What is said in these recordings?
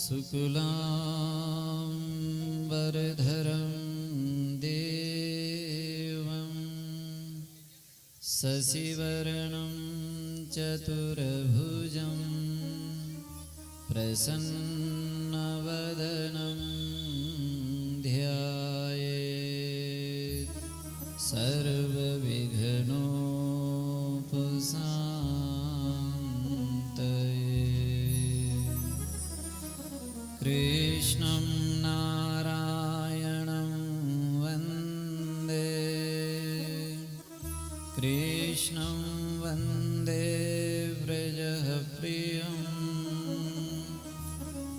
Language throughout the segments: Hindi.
शुक्लांबरधरं देवं शशिवर्णं चतुर्भुजं प्रसन्नवदनं ध्यायेत् सर्वविघ्नोपशान्तये। कृष्णं नारायणं वन्दे, कृष्णं वन्दे व्रजप्रियं,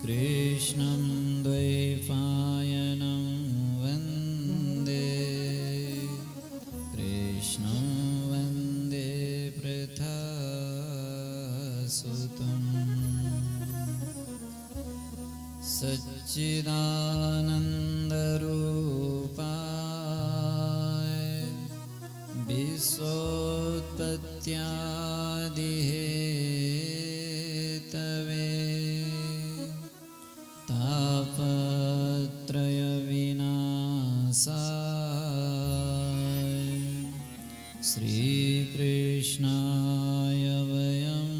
कृष्णं द्वैपायनं वन्दे, कृष्णं वन्दे पृथासुतम्। सच्चिदानन्दरूपाय विश्वोत्पत्त्यादिहेतवे तापत्रयविनाशाय श्रीकृष्णाय वयं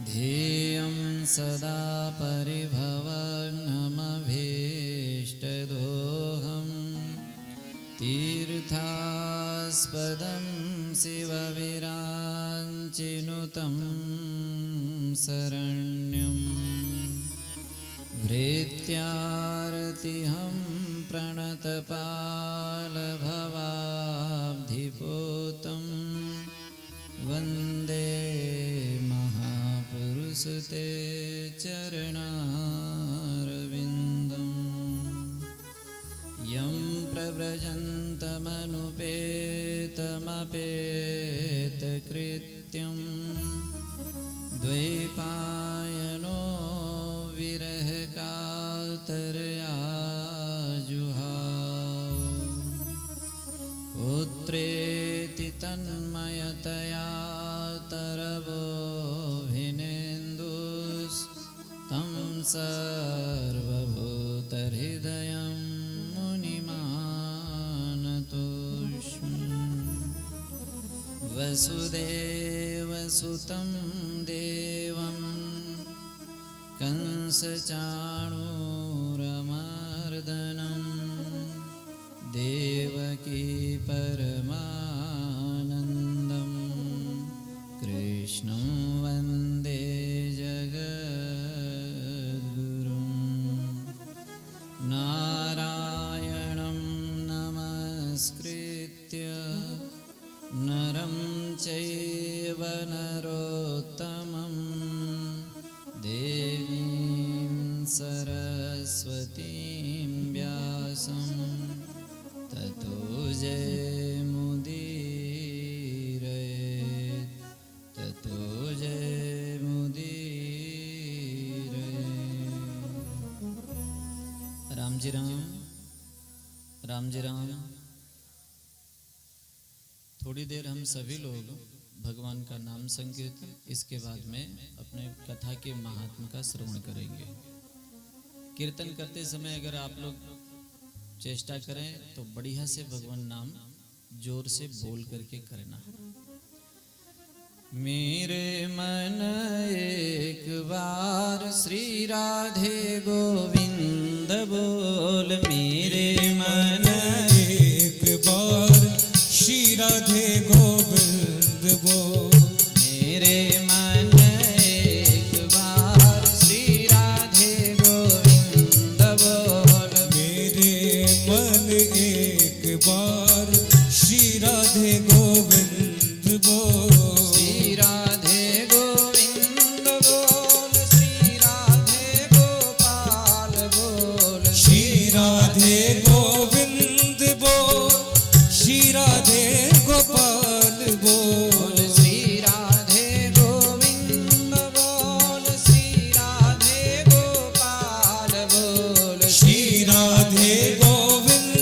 ध्येयं सदा परिभवग्नमभीष्टदोहं तीर्थास्पदं शिवविराञ्चिनुतं शरण्यं भृत्यार्तिहं प्रणतपालभवाब्धिपोतं वन्दे महापुरुषते चरणारविन्दम्। यं प्रव्रजन्तमनुपेतमपेतकृत्यं द्वैपायनो विरहकातरया जुहाव पुत्रेति तन्मयतया तरवोभिनेन्दुस्तं सर्वभूतहृदयं मुनिमानतोऽस्मि। वसुदेवसुतं देवं कंसचाणूरमर्दनं देवकी परमानन्दं कृष्णं वन्दे जगद्गुरुं। नारायणं नमस्कृत्य नरं चैव नरोत्तमं देवीं सरस्वतीं व्यासं ततो जयमुदीरयेत्, ततो जयमुदीरयेत्। राम जी राम, राम जी राम। थोड़ी देर हम सभी लोग भगवान का नाम संकीर्तन, इसके बाद में अपने कथा के महात्म का श्रवण करेंगे। कीर्तन करते समय अगर आप लोग चेष्टा करें तो बढ़िया से भगवान नाम जोर से बोल करके करना। मेरे मन एक बार श्री राधे गोविंद बोल, मेरे मन एक बार श्री राधे गोविंद बोल, मेरे मन एक बार श्री राधे गोविंद बोल, मेरे मन एक बार श्री राधे गोविंद बोल, श्री राधे गोविंद बोल, श्री राधे गोपाल बोल, श्री राधे गोविंद बोल, श्री राधे गोपाल बोल, श्री राधे गोविंद बोल, श्री राधे गोपाल बोल, श्री राधे गोविंद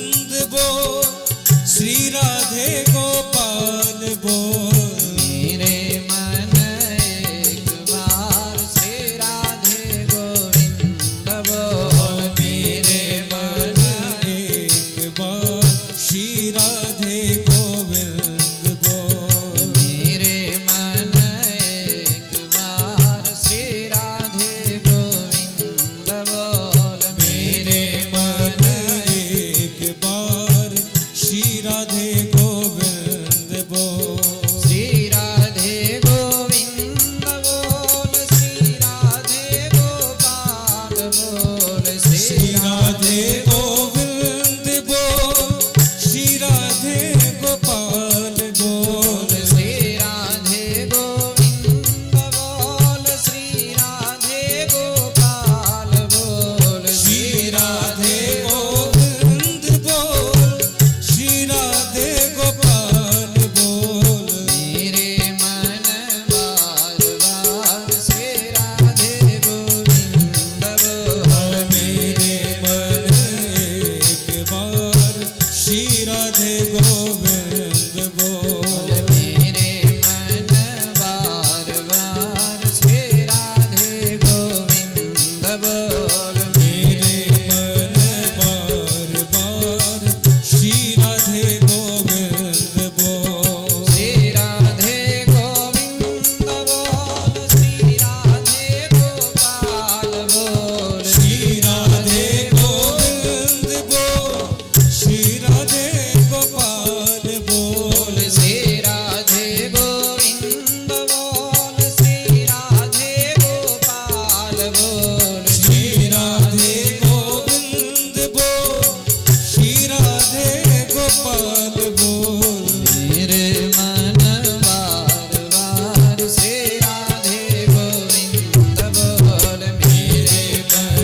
श्री राधे गोविंद बोल। मेरे मन बार बार श्री राधे गोविंद बोल। मेरे मन बार बार श्री राधे गोविंद बोल। श्री राधे गोविंद बोल। श्री राधे गोपाल बोल। श्री राधे गोविंद बोल। श्री राधे गोपाल बोल। श्री राधे गोविंद बोल। श्री राधे गोपाल बोल। श्री राधे गोविंद बोल। श्री राधे गोपाल बोल। मेरे मन बार बार श्री राधे गोविंद बोल। मेरे मन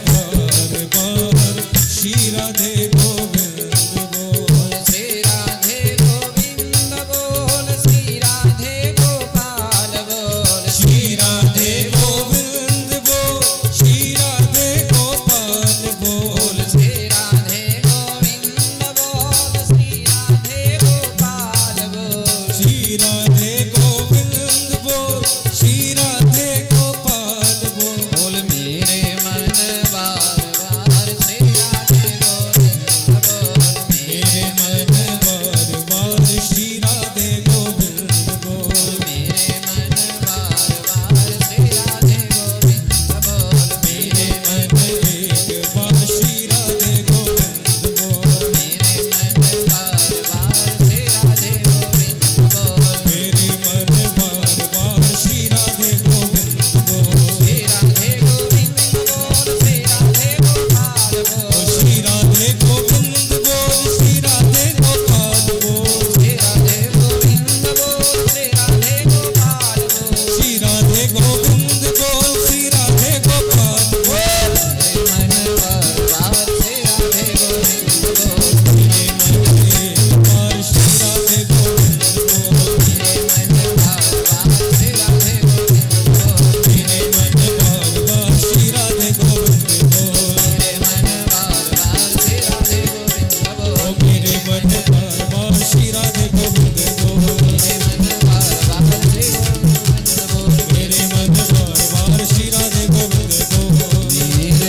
बार बार श्री राधे गोविंद बोल। श्री राधे गोविंद बोल। श्री राधे गोपाल बोल। श्री राधे गोविंद बोल। श्री राधे गोपाल बोल। श्री राधे गोविंद बोल। श्री राधे गोपाल बोल। श्री राधे गोविंद बोल। श्री राधे गोपाल बोल। बोल मेरे मन बार बार श्री राधे गोविंद बोल। मेरे मन बार बार श्री राधे गोविंद बोल। मेरे मन बार बार श्री राधे गोविंद बोल। मेरे मन एक बार श्री राधे गोविंद बोल। मेरे मन बार बार श्री राधे गोविंद बोल। मेरे मन बार बार श्री राधे गोविंद बोल। श्री राधे गोविंद बोल। श्री राधे गोपाल बोल। श्री राधे गोविंद बोल। श्री राधे गोपाल बोल। श्री राधे गोविंद बोल। श्री राधे गोपाल बोल। श्री राधे गोविंद बोल। श्री राधे गोपाल बोल। मेरे मन बार बार श्री राधे गोविंद बोल। मेरे मन एक बार श्री राधे गोविंद बोल। मेरे मन बार बार श्री राधे गोविंद बोल। मेरे मन बार बार श्री राधे गोविंद बोल। मेरे मन बार बार श्री राधे गोविंद बोल। ओ मेरे मन बार बार श्री राधे गोविंद बोल। मेरे मन बार बार श्री गोविंद बोल। मेरे मन बार बार श्री राधे गोविंद बोल। मेरे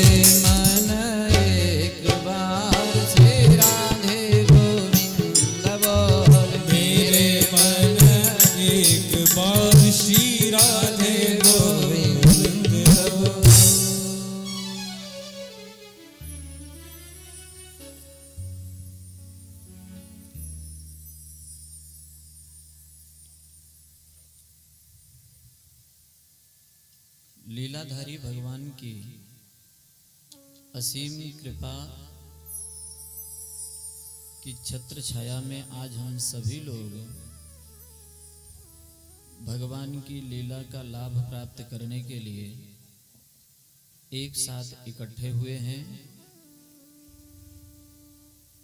मन एक बार श्री राधे गोविंद बोल। मेरे मन एक बार श्री राधे गोविंद बोल। लीलाधारी भगवान की असीम कृपा की छत्र छाया में आज हम सभी लोग भगवान की लीला का लाभ प्राप्त करने के लिए एक साथ इकट्ठे हुए हैं।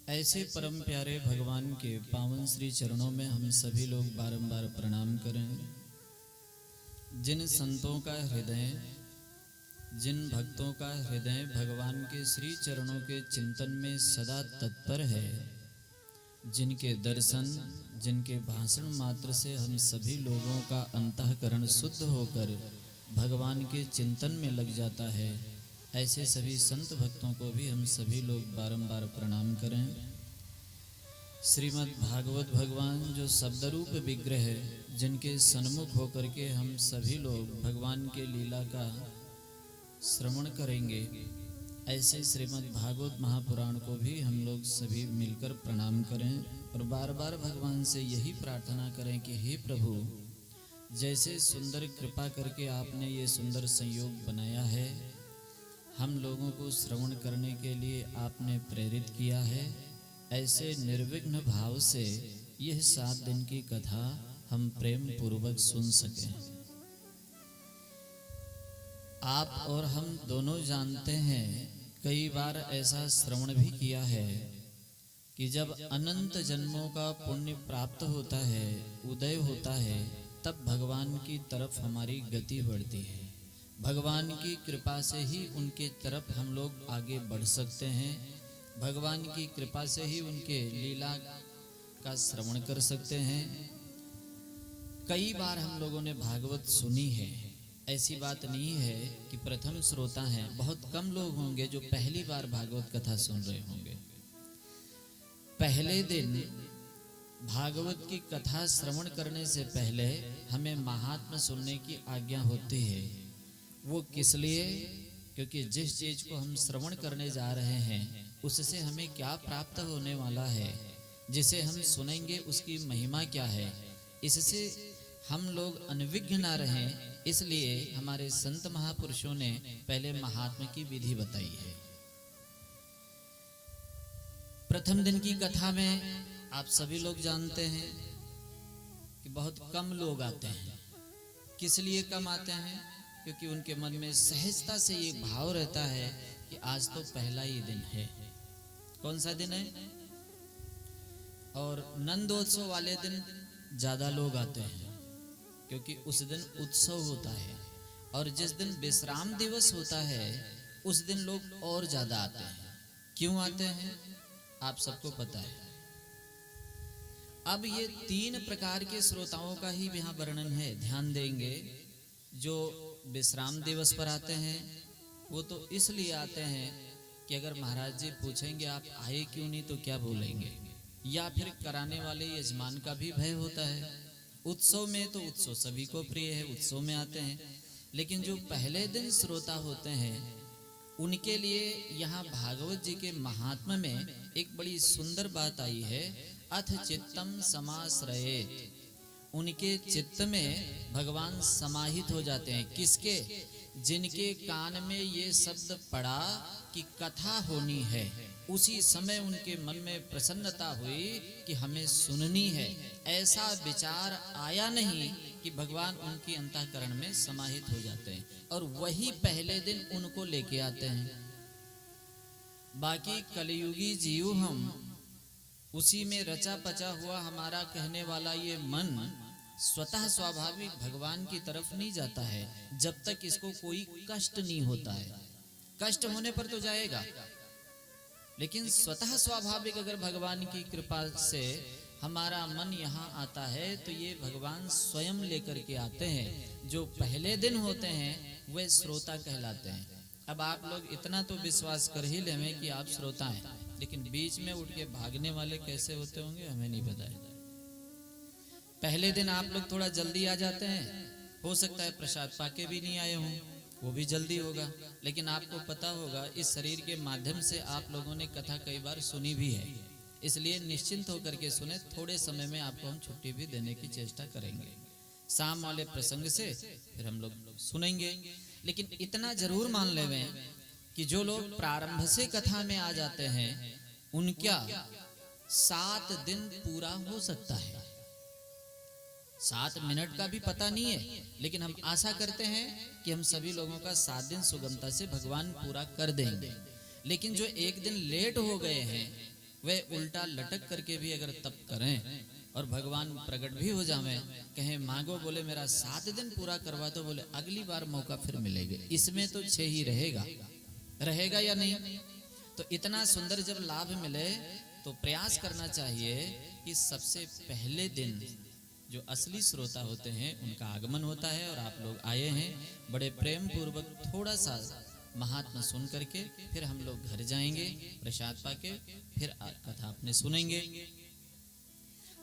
ऐसे परम प्यारे भगवान के पावन श्री चरणों में हम सभी लोग बारंबार प्रणाम करें। जिन संतों का हृदय, जिन भक्तों का हृदय भगवान के श्री चरणों के चिंतन में सदा तत्पर है, जिनके दर्शन, जिनके भाषण मात्र से हम सभी लोगों का अंतःकरण शुद्ध होकर भगवान के चिंतन में लग जाता है, ऐसे सभी संत भक्तों को भी हम सभी लोग बारंबार प्रणाम करें। श्रीमद् भागवत भगवान जो शब्दरूप विग्रह है, जिनके सन्मुख होकर के हम सभी लोग भगवान के लीला का श्रवण करेंगे, ऐसे श्रीमद् भागवत महापुराण को भी हम लोग सभी मिलकर प्रणाम करें और बार बार भगवान से यही प्रार्थना करें कि हे प्रभु, जैसे सुंदर कृपा करके आपने ये सुंदर संयोग बनाया है, हम लोगों को श्रवण करने के लिए आपने प्रेरित किया है, ऐसे निर्विघ्न भाव से यह 7 दिन की कथा हम प्रेम पूर्वक सुन सकें। आप और हम दोनों जानते हैं, कई बार ऐसा श्रवण भी किया है कि जब अनंत जन्मों का पुण्य प्राप्त होता है, उदय होता है, तब भगवान की तरफ हमारी गति बढ़ती है। भगवान की कृपा से ही उनके तरफ हम लोग आगे बढ़ सकते हैं। भगवान की कृपा से ही उनके लीला का श्रवण कर सकते हैं। कई बार हम लोगों ने भागवत सुनी है, ऐसी बात नहीं है कि प्रथम श्रोता हैं। बहुत कम लोग होंगे जो पहली बार भागवत कथा सुन रहे होंगे। पहले दिन भागवत की कथा श्रवण करने से पहले हमें महात्म्य सुनने की आज्ञा होती है। वो किस लिए? क्योंकि जिस चीज को हम श्रवण करने जा रहे हैं उससे हमें क्या प्राप्त होने वाला है, जिसे हम सुनेंगे उसकी महिमा क्या है, इससे हम लोग अनविज्ञ ना रहें, इसलिए हमारे संत महापुरुषों ने पहले महात्म्य की विधि बताई है। प्रथम दिन की कथा में आप सभी लोग जानते हैं कि बहुत कम लोग आते हैं। किस लिए कम आते हैं? क्योंकि उनके मन में सहजता से ये भाव रहता है कि आज तो पहला ही दिन है। कौन सा दिन है? और नंदोत्सव वाले दिन ज्यादा लोग आते हैं क्योंकि उस दिन उत्सव होता है, और जिस दिन विश्राम दिवस होता है उस दिन लोग और ज्यादा आते हैं। क्यों आते हैं आप सबको पता है। अब ये 3 प्रकार के श्रोताओं का ही यहाँ वर्णन है, ध्यान देंगे। जो विश्राम दिवस पर आते हैं वो तो इसलिए आते हैं कि अगर महाराज जी पूछेंगे आप आए क्यों नहीं तो क्या बोलेंगे, या फिर कराने वाले यजमान का भी भय होता है। उत्सव में तो उत्सव सभी को प्रिय है, उत्सव में आते हैं। लेकिन जो पहले दिन श्रोता होते हैं उनके लिए यहाँ भागवत जी के महात्म्य में एक बड़ी सुंदर बात आई है, अथ चित्तम समाश्रयेत। उनके चित्त में भगवान समाहित हो जाते हैं। किसके? जिनके कान में ये शब्द पड़ा कि कथा होनी है, उसी समय उनके मन में प्रसन्नता हुई कि हमें सुननी है। ऐसा विचार आया नहीं कि भगवान उनकी अंतःकरण में समाहित हो जाते हैं, और वही पहले दिन उनको लेके आते हैं। बाकी कलयुगी जीव हम, उसी में रचा पचा हुआ हमारा कहने वाला ये मन स्वतः स्वाभाविक भगवान की तरफ नहीं जाता है जब तक इसको कोई कष्ट नहीं होता है। कष्ट होने पर तो जाएगा, लेकिन स्वतः स्वाभाविक अगर भगवान की कृपा से हमारा मन यहाँ आता है तो ये भगवान स्वयं लेकर के आते हैं। जो पहले दिन होते हैं वे श्रोता कहलाते हैं। अब आप लोग इतना तो विश्वास कर ही लें कि आप श्रोता हैं, लेकिन बीच में उठ के भागने वाले कैसे होते होंगे हमें नहीं पता है। पहले दिन आप लोग थोड़ा जल्दी आ जाते हैं, हो सकता है प्रसाद पाके भी नहीं आए हों, वो भी जल्दी होगा। लेकिन आपको पता होगा इस शरीर के माध्यम से आप लोगों ने कथा कई बार सुनी भी है, इसलिए निश्चिंत होकर के सुने। थोड़े समय में आपको हम छुट्टी भी देने की चेष्टा करेंगे। शाम वाले प्रसंग से फिर हम लोग सुनेंगे। लेकिन इतना जरूर मान लेवें कि जो लोग प्रारंभ से कथा में आ जाते हैं उनका 7 दिन पूरा हो सकता है। 7 मिनट का भी पता नहीं है, लेकिन हम आशा करते हैं कि हम सभी लोगों का 7 दिन सुगमता से भगवान पूरा कर देंगे। लेकिन जो एक दिन लेट हो गए हैं वे उल्टा लटक करके भी अगर तप करें और भगवान प्रकट भी हो जावे, कहें मांगो, बोले मेरा 7 दिन पूरा करवा दो, बोले अगली बार मौका फिर मिलेगा। इसमें तो 6 ही रहेगा या नहीं? तो इतना सुंदर जब लाभ मिले तो प्रयास करना चाहिए कि सबसे पहले दिन जो असली श्रोता होते हैं उनका आगमन होता है, और आप लोग आए हैं। बड़े प्रेम पूर्वक थोड़ा सा महात्मा सुन करके फिर हम लोग घर जाएंगे, प्रसाद पाके फिर कथा अपने सुनेंगे।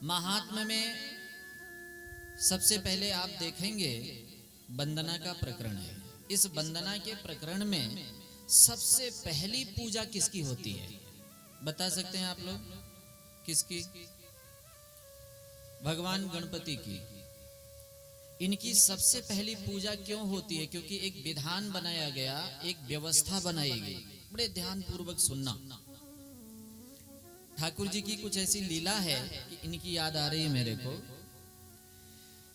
महात्मा में सबसे पहले आप देखेंगे वंदना का प्रकरण है। इस वंदना के प्रकरण में सबसे पहली पूजा किसकी होती है बता सकते हैं आप लोग? किसकी? भगवान गणपति की। इनकी सबसे पहली पूजा क्यों होती है? क्योंकि एक विधान बनाया गया, एक व्यवस्था बनाई गई। बड़े ध्यान पूर्वक सुनना। ठाकुर जी की कुछ ऐसी लीला है कि इनकी याद आ रही है मेरे को।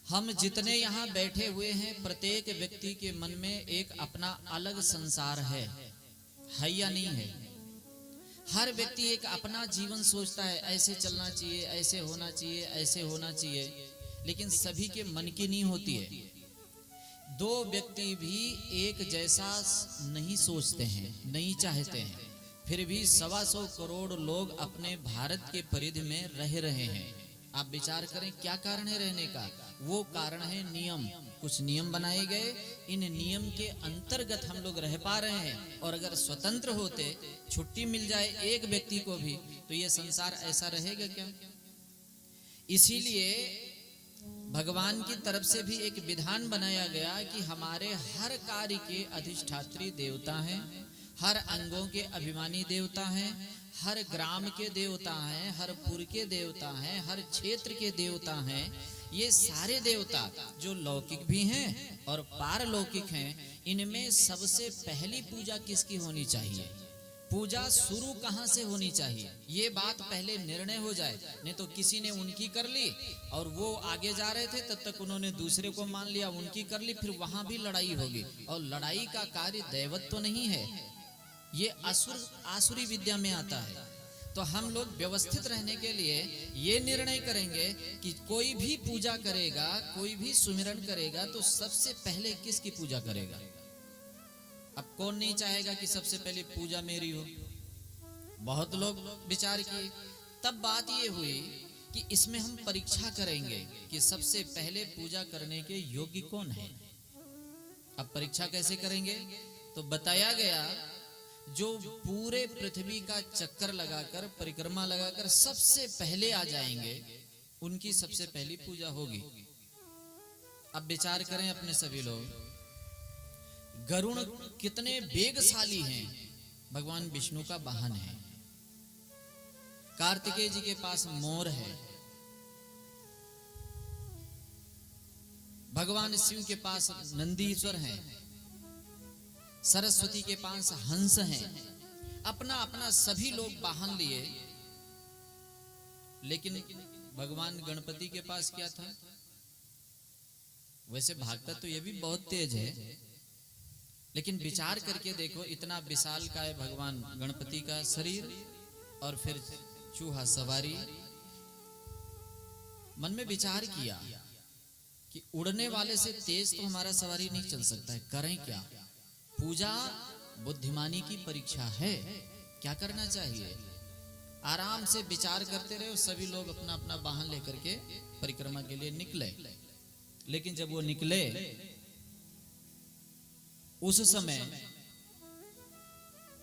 हम जितने यहाँ बैठे हुए हैं प्रत्येक व्यक्ति के मन में एक अपना अलग संसार है या नहीं है? हर व्यक्ति एक अपना जीवन सोचता है, ऐसे चलना चाहिए, ऐसे होना चाहिए, ऐसे होना चाहिए, लेकिन सभी के मन की नहीं होती है। 2 व्यक्ति भी एक जैसा नहीं सोचते हैं, नहीं चाहते हैं। फिर भी 125 करोड़ लोग अपने भारत के परिधि में रह रहे हैं। आप विचार करें क्या कारण है रहने का। वो कारण है नियम। कुछ नियम बनाए गए, इन नियम के अंतर्गत हम लोग रह पा रहे हैं। और अगर स्वतंत्र होते, छुट्टी मिल जाए एक व्यक्ति को भी, तो ये संसार ऐसा रहेगा क्या? इसीलिए भगवान की तरफ से भी एक विधान बनाया गया कि हमारे हर कार्य के अधिष्ठात्री देवता हैं, हर अंगों के अभिमानी देवता हैं, हर ग्राम के देवता हैं, हर पुर के देवता हैं, हर क्षेत्र के देवता हैं। ये सारे देवता जो लौकिक भी हैं और पारलौकिक हैं, इनमें सबसे पहली पूजा किसकी होनी चाहिए? पूजा शुरू कहाँ से होनी चाहिए, ये बात पहले निर्णय हो जाए। नहीं तो किसी ने उनकी कर ली और वो आगे जा रहे थे, तब तक उन्होंने दूसरे को मान लिया, उनकी कर ली, फिर वहां भी लड़ाई होगी। और लड़ाई का कार्य दैवत्व तो नहीं है, ये आसुरी विद्या में आता है। तो हम लोग व्यवस्थित रहने के लिए ये निर्णय करेंगे कि कोई भी पूजा करेगा, कोई भी सुमिरन करेगा, तो सबसे पहले किसकी पूजा करेगा? अब कौन नहीं चाहेगा कि सबसे पहले पूजा मेरी हो? बहुत लोग विचार किए, तब बात ये हुई कि इसमें हम परीक्षा करेंगे कि सबसे पहले पूजा करने के योग्य कौन है। अब परीक्षा कैसे करेंगे? तो बताया गया जो पूरे पृथ्वी का चक्कर लगाकर, परिक्रमा लगाकर सबसे पहले आ जाएंगे, उनकी सबसे पहली पूजा होगी। अब विचार करें अपने सभी लोग, गरुड़ कितने वेगशाली हैं, भगवान विष्णु का वाहन है। कार्तिकेय जी के पास मोर है, भगवान शिव के पास नंदीश्वर है, सरस्वती के पास हंस हैं। अपना अपना सभी लोग वाहन लिए, लेकिन भगवान गणपति के पास क्या था? वैसे भागता तो ये भी बहुत तेज है, लेकिन विचार करके देखो, इतना विशाल का है भगवान गणपति का शरीर, और फिर चूहा सवारी। मन में विचार किया कि उड़ने वाले से तेज तो हमारा सवारी नहीं चल सकता है, करें क्या? पूजा बुद्धिमानी की परीक्षा है, क्या करना चाहिए? आराम से विचार करते रहे। सभी लोग अपना अपना वाहन लेकर के परिक्रमा के लिए निकले। लेकिन जब वो निकले, उस समय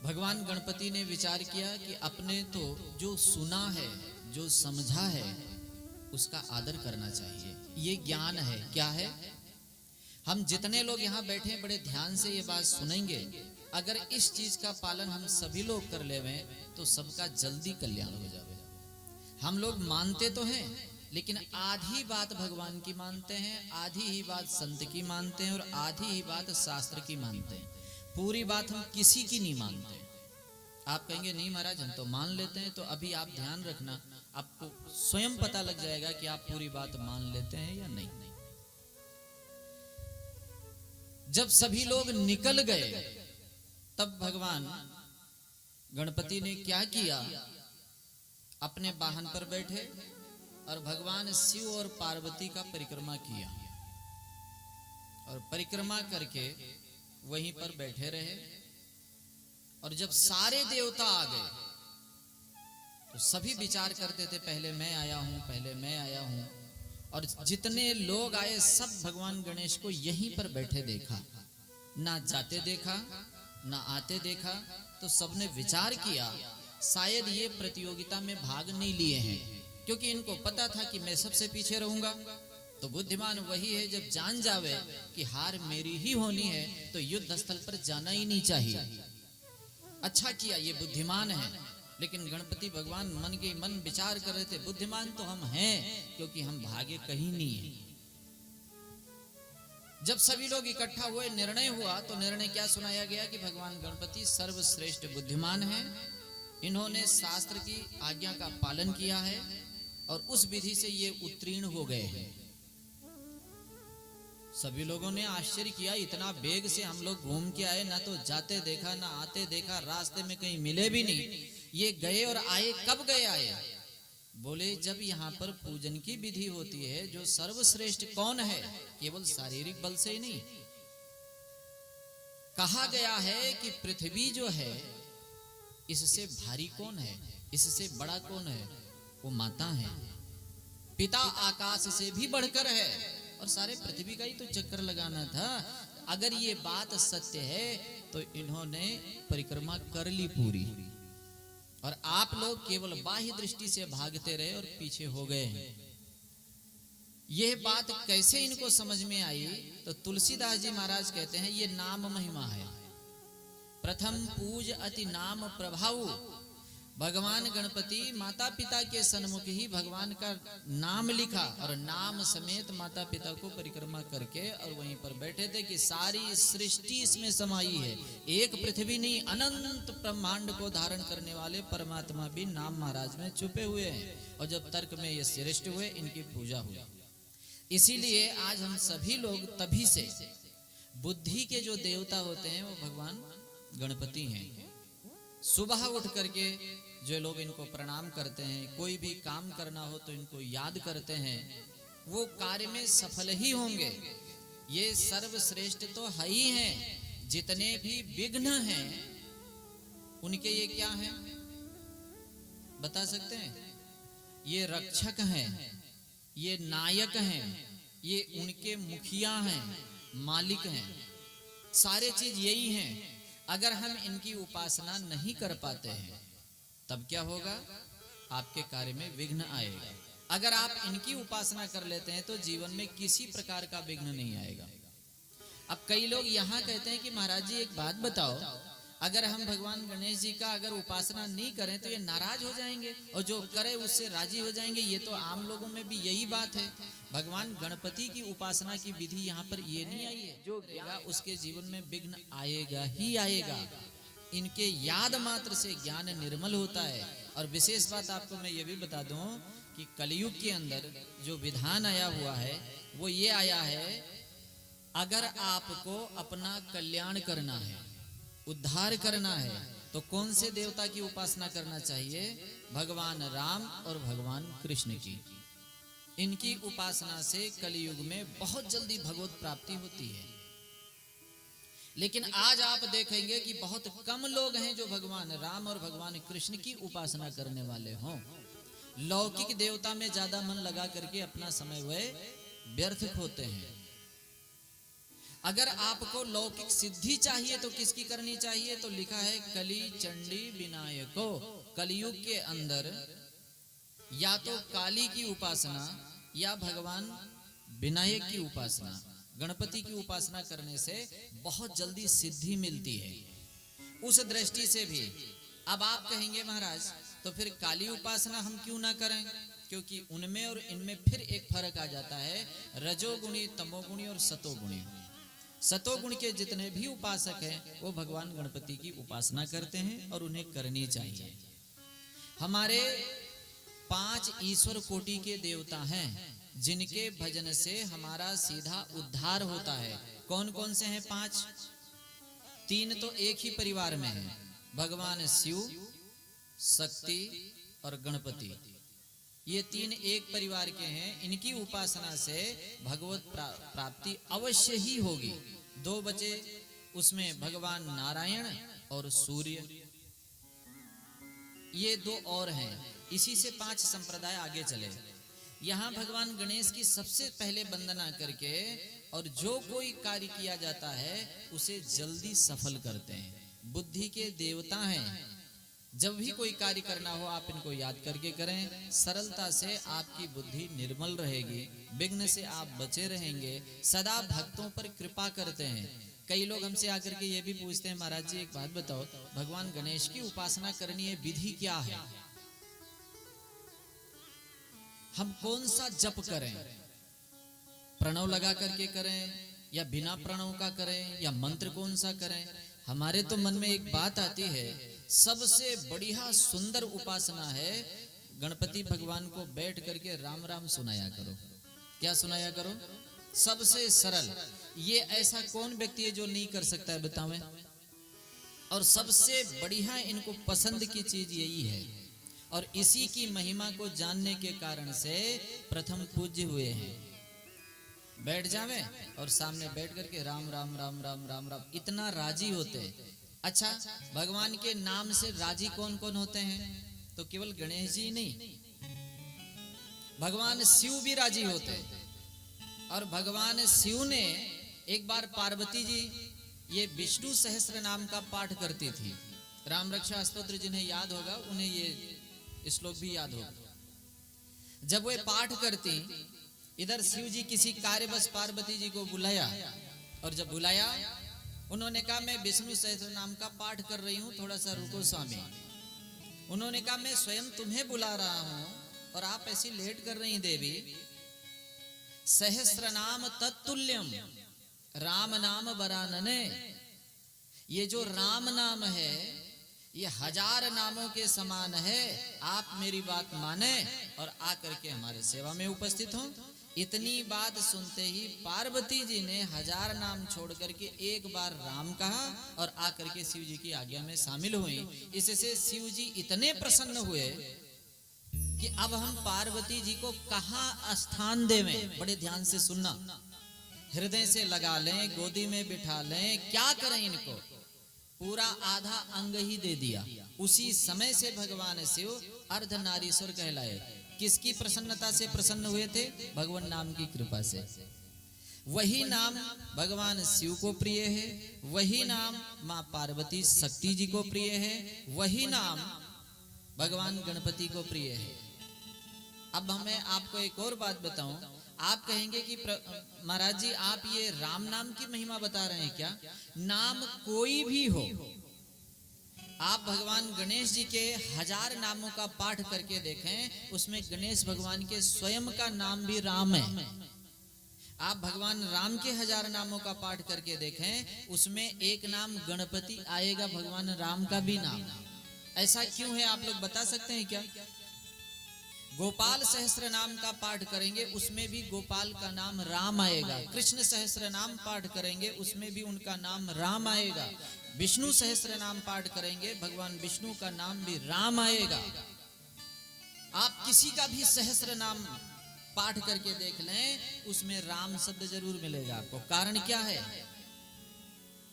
भगवान गणपति ने विचार किया कि अपने तो जो सुना है, जो समझा है, उसका आदर करना चाहिए। ये ज्ञान है। क्या है? हम जितने लोग यहाँ बैठे बड़े ध्यान से ये बात सुनेंगे। अगर इस चीज का पालन हम सभी लोग कर लेवे, तो सबका जल्दी कल्याण हो जाए। हम लोग मानते तो हैं, लेकिन आधी बात भगवान की मानते हैं, आधी ही बात संत की मानते हैं, और आधी ही बात शास्त्र की मानते हैं। पूरी बात हम किसी की नहीं मानते। आप कहेंगे नहीं महाराज हम तो मान लेते हैं, तो अभी आप ध्यान रखना, आपको स्वयं पता लग जाएगा कि आप पूरी बात मान लेते हैं या नहीं। जब सभी लोग निकल गए, तब भगवान गणपति ने क्या किया? अपने वाहन पर बैठे और भगवान शिव और पार्वती का परिक्रमा किया, और परिक्रमा करके वहीं पर बैठे रहे। और जब सारे देवता आ गए, तो सभी विचार करते थे पहले मैं आया हूं, पहले मैं आया हूं। और जितने लोग आए, सब भगवान गणेश को यहीं पर बैठे देखा, ना जाते देखा, ना आते देखा। तो सबने विचार किया शायद ये प्रतियोगिता में भाग नहीं लिए हैं, क्योंकि इनको पता था कि मैं सबसे पीछे रहूंगा। तो बुद्धिमान वही है जब जान जावे कि हार मेरी ही होनी है, तो युद्ध स्थल पर जाना ही नहीं चाहिए। अच्छा किया, ये बुद्धिमान है। लेकिन गणपति भगवान मन के मन विचार कर रहे थे, बुद्धिमान तो हम हैं, क्योंकि हम भागे कहीं नहीं है। जब सभी लोग इकट्ठा हुए, निर्णय हुआ, तो निर्णय क्या सुनाया गया कि भगवान गणपति सर्वश्रेष्ठ बुद्धिमान हैं। इन्होंने शास्त्र की आज्ञा का पालन किया है, और उस विधि से ये उत्तीर्ण हो गए हैं। सभी लोगों ने आश्चर्य किया, इतना वेग से हम लोग घूम के आए, ना तो जाते देखा, ना आते देखा, रास्ते में कहीं मिले भी नहीं। ये गए और आए, कब गए आए? बोले जब यहाँ पर पूजन की विधि होती है, जो सर्वश्रेष्ठ कौन है, केवल शारीरिक बल से ही नहीं। कहा गया है कि पृथ्वी जो है इससे भारी कौन है, इससे बड़ा कौन है? वो माता है। पिता आकाश से भी बढ़कर है और सारे पृथ्वी का ही तो चक्कर लगाना था। अगर ये बात सत्य है तो इन्होंने परिक्रमा कर ली पूरी, और आप लोग केवल बाह्य दृष्टि से भागते रहे और पीछे हो गए। यह बात कैसे इनको समझ में आई? तो तुलसीदास जी महाराज कहते हैं ये नाम महिमा है। प्रथम पूज अति नाम प्रभाव। भगवान गणपति माता पिता के सन्मुख ही भगवान का नाम लिखा और नाम समेत माता पिता को परिक्रमा करके और वहीं पर बैठे थे कि सारी सृष्टि इसमें समाई है। एक पृथ्वी नहीं, अनंत ब्रह्मांड को धारण करने वाले परमात्मा भी नाम महाराज में छुपे हुए हैं। और जब तर्क में ये श्रेष्ठ हुए, इनकी पूजा हुई। इसीलिए आज हम सभी लोग तभी से बुद्धि के जो देवता होते हैं वो भगवान गणपति हैं। सुबह उठ करके जो लोग इनको प्रणाम करते हैं, कोई भी काम करना हो तो इनको याद करते हैं, वो कार्य में सफल ही होंगे। ये सर्वश्रेष्ठ तो है ही हैं। जितने भी विघ्न हैं उनके ये क्या हैं बता सकते हैं? ये रक्षक हैं, ये नायक हैं, ये उनके मुखिया हैं, मालिक हैं, सारे चीज यही हैं। अगर हम इनकी उपासना नहीं कर पाते हैं तब क्या होगा? आपके कार्य में विघ्न आएगा। अगर आप इनकी उपासना कर लेते हैं तो जीवन में किसी प्रकार का विघ्न नहीं आएगा। अब कई लोग यहाँ कहते हैं कि महाराज जी एक बात बताओ, अगर हम भगवान गणेश जी का अगर उपासना नहीं करें तो ये नाराज हो जाएंगे और जो करे उससे राजी हो जाएंगे। ये तो आम लोगों में भी यही बात है। भगवान गणपति की उपासना की विधि यहाँ पर ये नहीं आई है। जो ज्ञान उसके जीवन में विघ्न आएगा ही आएगा। इनके याद मात्र से ज्ञान निर्मल होता है। और विशेष बात आपको मैं ये भी बता दूं कि कलयुग के अंदर जो विधान आया हुआ है वो ये आया है, अगर आपको अपना कल्याण करना है, उद्धार करना है, तो कौन से देवता की उपासना करना चाहिए? भगवान राम और भगवान कृष्ण की। इनकी उपासना से कलयुग में बहुत जल्दी भगवत प्राप्ति होती है। लेकिन आज आप देखेंगे कि बहुत कम लोग हैं जो भगवान राम और भगवान कृष्ण की उपासना करने वाले हों। लौकिक देवता में ज्यादा मन लगा करके अपना समय वह व्यर्थ खोते हैं। अगर आपको लौकिक सिद्धि चाहिए तो किसकी करनी चाहिए? तो लिखा है कली चंडी विनायको। कलयुग के अंदर या तो काली की उपासना या भगवान विनायक की उपासना, गणपति की उपासना करने से बहुत जल्दी सिद्धि मिलती है। उस दृष्टि से भी अब आप कहेंगे महाराज तो फिर काली उपासना हम क्यों ना करें? क्योंकि उनमें और इनमें फिर एक फर्क आ जाता है, रजोगुणी, तमोगुणी और सतोगुणी। सतोगुण के जितने भी उपासक हैं वो भगवान गणपति की उपासना करते हैं और उन्हें करनी चाहिए। हमारे 5 ईश्वर कोटि के देवता हैं जिनके भजन से हमारा सीधा उद्धार होता है। कौन कौन से हैं? 5। 3 तो एक ही परिवार में हैं, भगवान शिव, शक्ति और गणपति। ये 3 एक परिवार के हैं। इनकी उपासना से भगवत प्राप्ति अवश्य ही होगी। 2 बचे उसमें भगवान नारायण और सूर्य, ये 2 और हैं। इसी से 5 संप्रदाय आगे चले। यहाँ भगवान गणेश की सबसे पहले वंदना करके और जो कोई कार्य किया जाता है उसे जल्दी सफल करते हैं। बुद्धि के देवता हैं। जब भी कोई कार्य करना हो आप इनको याद करके करें। सरलता से आपकी बुद्धि निर्मल रहेगी, विघ्न से आप बचे रहेंगे। सदा भक्तों पर कृपा करते हैं। कई लोग हमसे आकर के ये भी पूछते हैं, महाराज जी एक बात बताओ, भगवान गणेश की उपासना करनी है, विधि क्या है? हम कौन सा जप करें? प्रणव लगा करके करें या बिना प्रणव का करें या मंत्र कौन सा करें? हमारे तो मन में एक बात आती है, सबसे बढ़िया सुंदर उपासना है गणपति भगवान को बैठ करके राम राम सुनाया करो। क्या सुनाया करो? सबसे सरल। ये ऐसा कौन व्यक्ति है जो नहीं कर सकता है बतावें? और सबसे बढ़िया इनको पसंद की चीज यही है और इसी की महिमा को जानने के कारण से प्रथम पूज्य हुए हैं। बैठ जावे और सामने बैठ करके राम राम राम राम राम राम इतना राजी होते अच्छा, भगवान के नाम से राजी कौन कौन होते हैं? तो केवल गणेश जी नहीं, भगवान शिव भी राजी होते हैं। और भगवान शिव ने एक बार पार्वती जी ये विष्णु सहस्त्र नाम का पाठ करती थी। राम रक्षा स्तोत्र जिन्हें याद होगा उन्हें ये श्लोक भी याद होगा। जब वे पाठ करती, इधर शिव जी किसी कार्यवश पार्वती जी को बुलाया, और जब बुलाया उन्होंने कहा मैं विष्णु सहस्त्र नाम का पाठ कर रही हूं, थोड़ा सा रुको स्वामी। उन्होंने कहा मैं स्वयं तुम्हें बुला रहा हूं और आप ऐसी लेट कर रही देवी। सहस्त्र नाम तत्तुल्यम राम नाम वरानने, ये जो राम नाम है ये 1000 नामों के समान है। आप मेरी बात माने और आकर के हमारे सेवा में उपस्थित हो। इतनी बात सुनते ही पार्वती जी ने 1000 नाम छोड़ करके एक बार राम कहा और आकर के शिव जी की आज्ञा में शामिल हुई। इससे शिव जी इतने प्रसन्न हुए कि अब हम पार्वती जी को कहाँ स्थान देवें। बड़े ध्यान से सुनना, हृदय से लगा लें, गोदी में बिठा लें, क्या करें इनको। पूरा आधा अंग ही दे दिया। उसी समय से भगवान शिव अर्धनारीश्वर कहलाए। किसकी प्रसन्नता से प्रसन्न हुए थे? भगवान नाम की कृपा से। वही नाम भगवान शिव को प्रिय है, वही नाम मां पार्वती शक्ति जी को प्रिय है, वही नाम भगवान गणपति को प्रिय है। अब मैं आपको एक और बात बताऊं। आप कहेंगे कि महाराज जी आप ये राम नाम की महिमा बता रहे हैं क्या? नाम कोई भी हो, आप भगवान गणेश जी के 1000 नामों का पाठ करके देखें, उसमें गणेश भगवान के स्वयं का नाम भी राम है। आप भगवान राम के 1000 नामों का पाठ करके देखें, उसमें एक नाम गणपति आएगा, भगवान राम का भी नाम। ऐसा क्यों है आप लोग बता सकते हैं क्या? गोपाल सहस्त्र नाम का पाठ करेंगे, उसमें भी गोपाल का नाम राम आएगा। कृष्ण सहस्त्र नाम पाठ करेंगे, उसमें भी उनका नाम राम आएगा। विष्णु सहस्त्र नाम पाठ करेंगे, भगवान विष्णु का नाम भी राम आएगा। आप किसी का भी सहस्त्र नाम पाठ करके देख लें, उसमें राम शब्द जरूर मिलेगा आपको। कारण क्या है?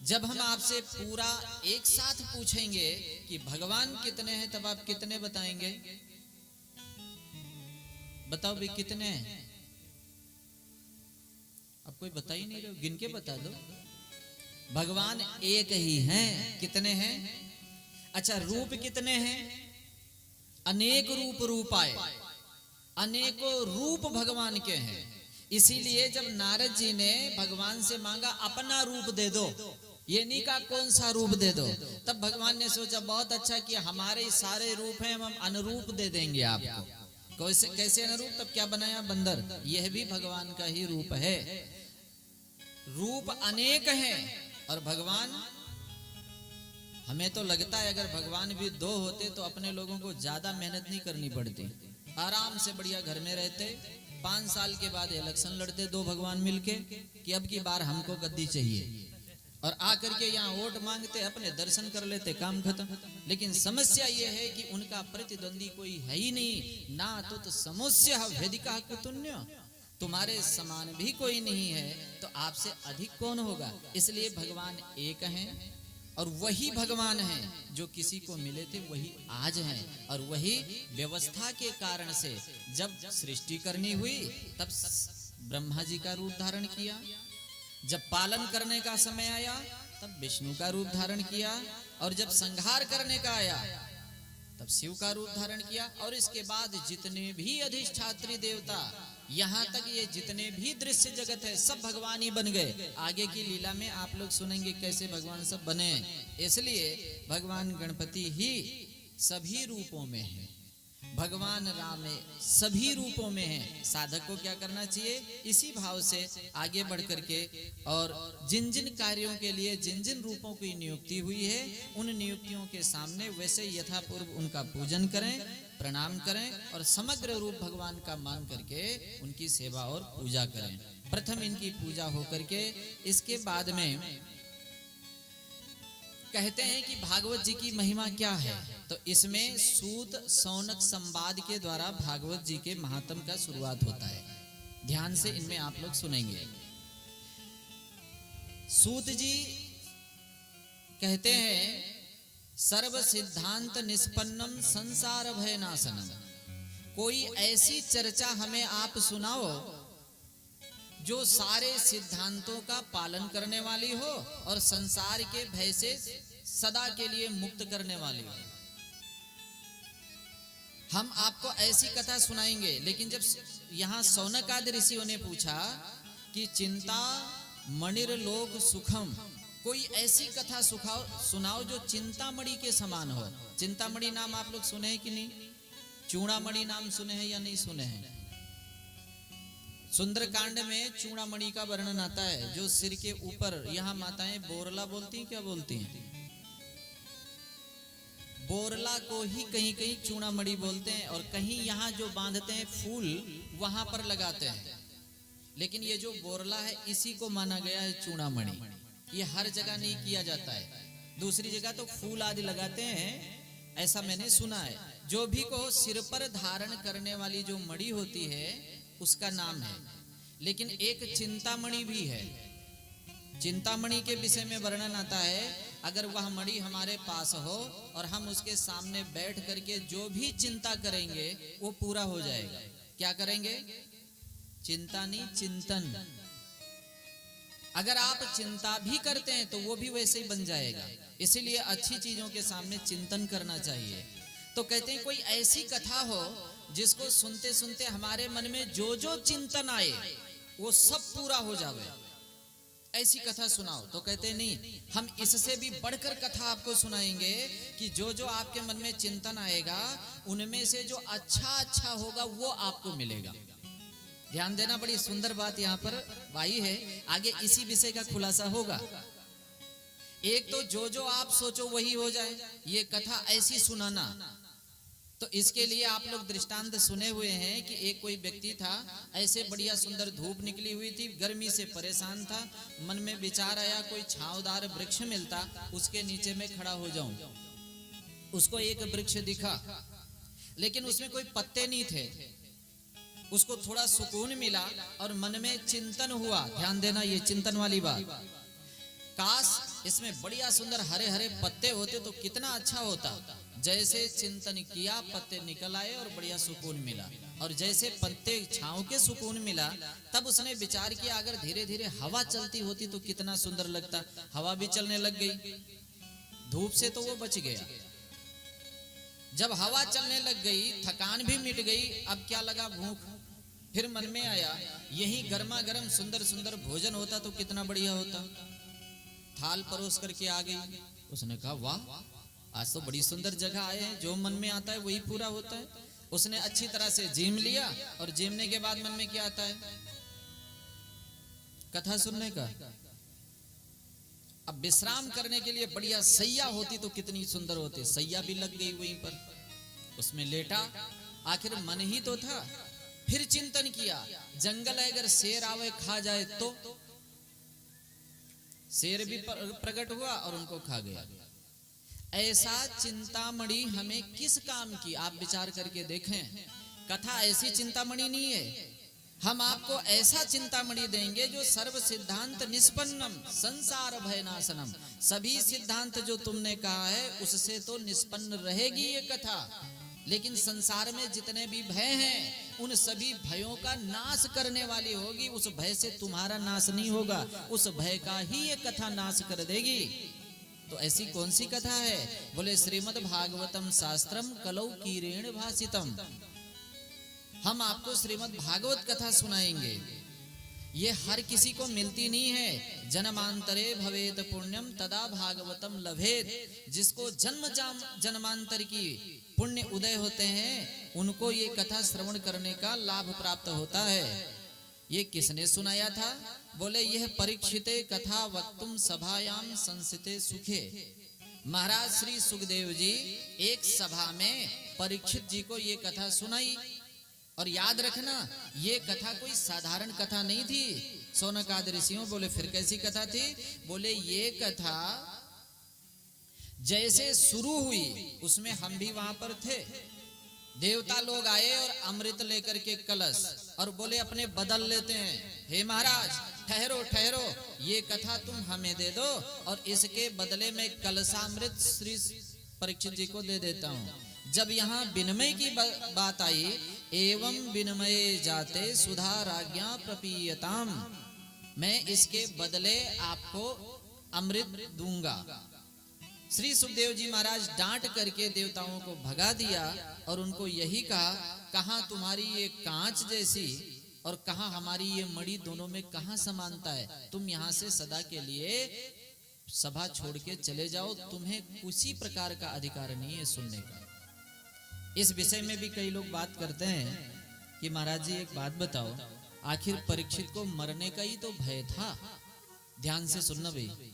जब हम आपसे पूरा एक साथ पूछेंगे कि भगवान कितने हैं, तब आप कितने बताएंगे? बताओ भाई कितने हैं? आप कोई बता ही नहीं रहे हो, गिन के बता दो। भगवान एक ही हैं। कितने हैं? अच्छा, रूप कितने हैं? अनेक रूप आए, अनेकों रूप भगवान के हैं। इसीलिए जब नारद जी ने भगवान से मांगा अपना रूप दे दो, ये नहीं कहा कौन सा रूप दे दो, तब भगवान ने सोचा बहुत अच्छा कि हमारे सारे रूप हैं, हम अनुरूप दे देंगे आपको। कैसे अनुरूप? तब क्या बनाया? बंदर। यह भी भगवान का ही रूप है। रूप अनेक हैं और भगवान, हमें तो लगता है अगर भगवान भी 2 होते तो अपने लोगों को ज्यादा मेहनत नहीं करनी पड़ती, आराम से बढ़िया घर में रहते। 5 साल के बाद इलेक्शन लड़ते 2 भगवान मिलके कि अब की बार हमको गद्दी चाहिए, और आकर के यहाँ वोट मांगते, अपने दर्शन कर लेते, काम खत्म। लेकिन समस्या ये है कि उनका प्रतिद्वंदी कोई है ही नहीं। ना तो समस्या वेदिका कुतुन्य, तुम्हारे समान भी कोई नहीं है, तो आपसे अधिक कौन होगा? इसलिए भगवान एक हैं और वही भगवान हैं जो किसी को मिले थे वही आज हैं। और वही व्यवस्था के कारण से जब सृष्टि करनी हुई तब ब्रह्मा जी का रूप धारण किया, जब पालन करने का समय आया तब विष्णु का रूप धारण किया, और जब संहार करने का आया तब शिव का रूप धारण किया। और इसके बाद जितने भी अधिष्ठात्री देवता, यहाँ तक ये जितने भी दृश्य जगत है, सब भगवान ही बन गए। आगे की लीला में आप लोग सुनेंगे कैसे भगवान सब बने। इसलिए भगवान गणपति ही सभी रूपों में है, भगवान राम सभी रूपों में है। साधक को क्या करना चाहिए? इसी भाव से आगे बढ़ करके, और जिन जिन कार्यों के लिए जिन जिन रूपों की नियुक्ति हुई है, उन नियुक्तियों के सामने वैसे यथापूर्व उनका पूजन करें, प्रणाम करें, और समग्र रूप भगवान का मान करके उनकी सेवा और पूजा करें। प्रथम इनकी पूजा हो करके इसके बाद में कहते हैं कि भागवत जी की महिमा क्या है। तो इसमें सूत सौनक संवाद के द्वारा भागवत जी के महात्म का शुरुआत होता है। ध्यान से इनमें आप लोग सुनेंगे। सूत जी कहते हैं सर्व सिद्धांत निष्पन्नम संसार भय नाशनम। कोई ऐसी चर्चा हमें आप सुनाओ जो सारे सिद्धांतों का पालन करने वाली हो और संसार के भय से सदा के लिए मुक्त करने वाली हो। हम आपको ऐसी कथा सुनाएंगे। लेकिन जब यहां शौनक आदि ऋषियों ने पूछा कि चिंता मणिर लोक सुखम, कोई ऐसी कथा सुनाओ जो चिंतामणि के समान हो। चिंतामणि नाम आप लोग सुने हैं कि नहीं? चूड़ामणि नाम सुने हैं या नहीं सुने हैं? सुंदरकांड में चूड़ामणि का वर्णन आता है, जो सिर के ऊपर, यहां माताएं बोरला बोलती हैं, क्या बोलती हैं? बोरला को ही कहीं कहीं चूड़ामणि बोलते हैं, और कहीं यहां जो बांधते हैं फूल वहां पर लगाते हैं। लेकिन ये जो बोरला है इसी को माना गया है चूड़ामणि। ये हर जगह नहीं किया जाता है, दूसरी जगह तो फूल आदि लगाते हैं, ऐसा मैंने सुना है। जो भी को सिर पर धारण करने वाली जो मणि होती है उसका नाम है। लेकिन एक चिंतामणि भी है। चिंतामणि के विषय में वर्णन आता है, अगर वह मणि हमारे पास हो और हम उसके सामने बैठ करके जो भी चिंता करेंगे वो पूरा हो जाएगा। क्या करेंगे? चिंता नहीं, चिंतन। अगर आप चिंता भी करते हैं तो वो भी वैसे ही बन जाएगा। इसीलिए अच्छी चीजों के सामने चिंतन करना चाहिए। तो कहते हैं कोई ऐसी कथा हो जिसको सुनते सुनते हमारे मन में जो जो चिंतन आए वो सब पूरा हो जावे, ऐसी कथा सुनाओ। तो कहते नहीं, हम इससे भी बढ़कर कथा आपको सुनाएंगे कि जो जो आपके मन में चिंतन आएगा उनमें से जो अच्छा अच्छा होगा वो आपको मिलेगा। ध्यान देना, बड़ी सुंदर बात यहाँ पर आई है। आगे इसी विषय का खुलासा होगा। एक तो जो जो आप सोचो वही हो जाए, ये कथा ऐसी सुनाना। तो इसके लिए आप लोग दृष्टांत सुने हुए हैं कि एक कोई व्यक्ति था, ऐसे बढ़िया सुंदर धूप निकली हुई थी, गर्मी से परेशान था, मन में विचार आया कोई छांवदार वृक्ष मिलता उसके नीचे में खड़ा हो जाऊं। उसको एक वृक्ष दिखा लेकिन उसमें कोई पत्ते नहीं थे। उसको थोड़ा सुकून मिला और मन में चिंतन हुआ। ध्यान देना, ये चिंतन वाली बात, काश इसमें बढ़िया सुंदर हरे हरे पत्ते होते तो कितना अच्छा होता। जैसे चिंतन किया पत्ते निकल आए और बढ़िया सुकून मिला। और जैसे पत्ते छांव के सुकून मिला तब उसने विचार किया अगर धीरे धीरे हवा चलती होती तो कितना सुंदर लगता। हवा भी चलने लग गई, धूप से तो वो बच गया। जब हवा चलने लग गई, थकान भी मिट गई, अब क्या लगा? भूख। फिर मन में आया यही गर्मा गर्म सुंदर सुंदर भोजन होता तो कितना बढ़िया होता। थाल परोस करके आ गई। उसने कहा वाह, आज तो बड़ी सुंदर जगह आए हैं, जो मन में आता है वही पूरा होता है। उसने अच्छी तरह से जीम लिया और जीमने के बाद मन में क्या आता है? कथा सुनने का। अब विश्राम करने के लिए बढ़िया सैया होती तो कितनी सुंदर होती। सैया भी लग गई वहीं पर, उसमें लेटा। आखिर मन ही तो था। फिर चिंतन किया जंगल है, अगर शेर आवे खा जाए तो। शेर भी प्रकट हुआ और उनको खा गया। ऐसा चिंतामणि हमें किस काम की? आप विचार करके देखें। कथा ऐसी चिंतामणि नहीं है। हम आपको ऐसा चिंतामणि देंगे जो सर्व सिद्धांत निष्पन्नम संसार भय नाशनम। सभी सिद्धांत जो तुमने कहा है उससे तो निष्पन्न रहेगी ये कथा, लेकिन संसार में जितने भी भय हैं उन सभी भयों का नाश करने वाली होगी। उस भय से तुम्हारा नाश नहीं होगा, उस भय का ही ये कथा नाश कर देगी। तो ऐसी कौन सी कथा है? बोले श्रीमद् भागवतम शास्त्रम कलौ कीरेण भासितम। हम आपको श्रीमद् भागवत कथा सुनाएंगे। ये हर किसी को मिलती नहीं है। जन्मांतरे भवेत पुण्यम तदा भागवतम लभेत। जिसको जन्म जन्मांतर की पुण्य उदय होते हैं उनको ये कथा श्रवण करने का लाभ प्राप्त होता है। ये किसने सुनाया था? बोले यह परीक्षिते कथा वक्तुम सभायाम संसिते सुखे। महाराज श्री सुखदेव जी एक सभा में परीक्षित जी को ये कथा सुनाई। और याद रखना ये कथा कोई साधारण कथा नहीं थी। शौनक आदि ऋषियों बोले फिर कैसी कथा थी? बोले ये कथा जैसे शुरू हुई उसमें हम भी वहां पर थे। देवता लोग आए और अमृत लेकर के कलश, और बोले अपने बदल लेते हैं। हे महाराज ठहरो ठहरो, ये कथा तुम हमें दे दो और इसके बदले में कलशामृत श्री परीक्षित जी को दे देता हूं। जब यहाँ विनिमय की बात आई, एवं विनिमय जाते सुधा राज्ञा प्रपीयताम, मैं इसके बदले आपको अमृत दूंगा। श्री सुखदेव जी महाराज डांट करके देवताओं को भगा दिया और उनको यही कहा, कहां तुम्हारी ये कांच जैसी और कहां हमारी ये मणि, दोनों में कहां समानता है। तुम यहां से सदा के लिए सभा छोड़ के चले जाओ, तुम्हें किसी प्रकार का अधिकार नहीं है सुनने का। इस विषय में भी कई लोग बात करते हैं कि महाराज जी एक बात बताओ, आखिर परीक्षित को मरने का ही तो भय था। ध्यान से सुनना भाई,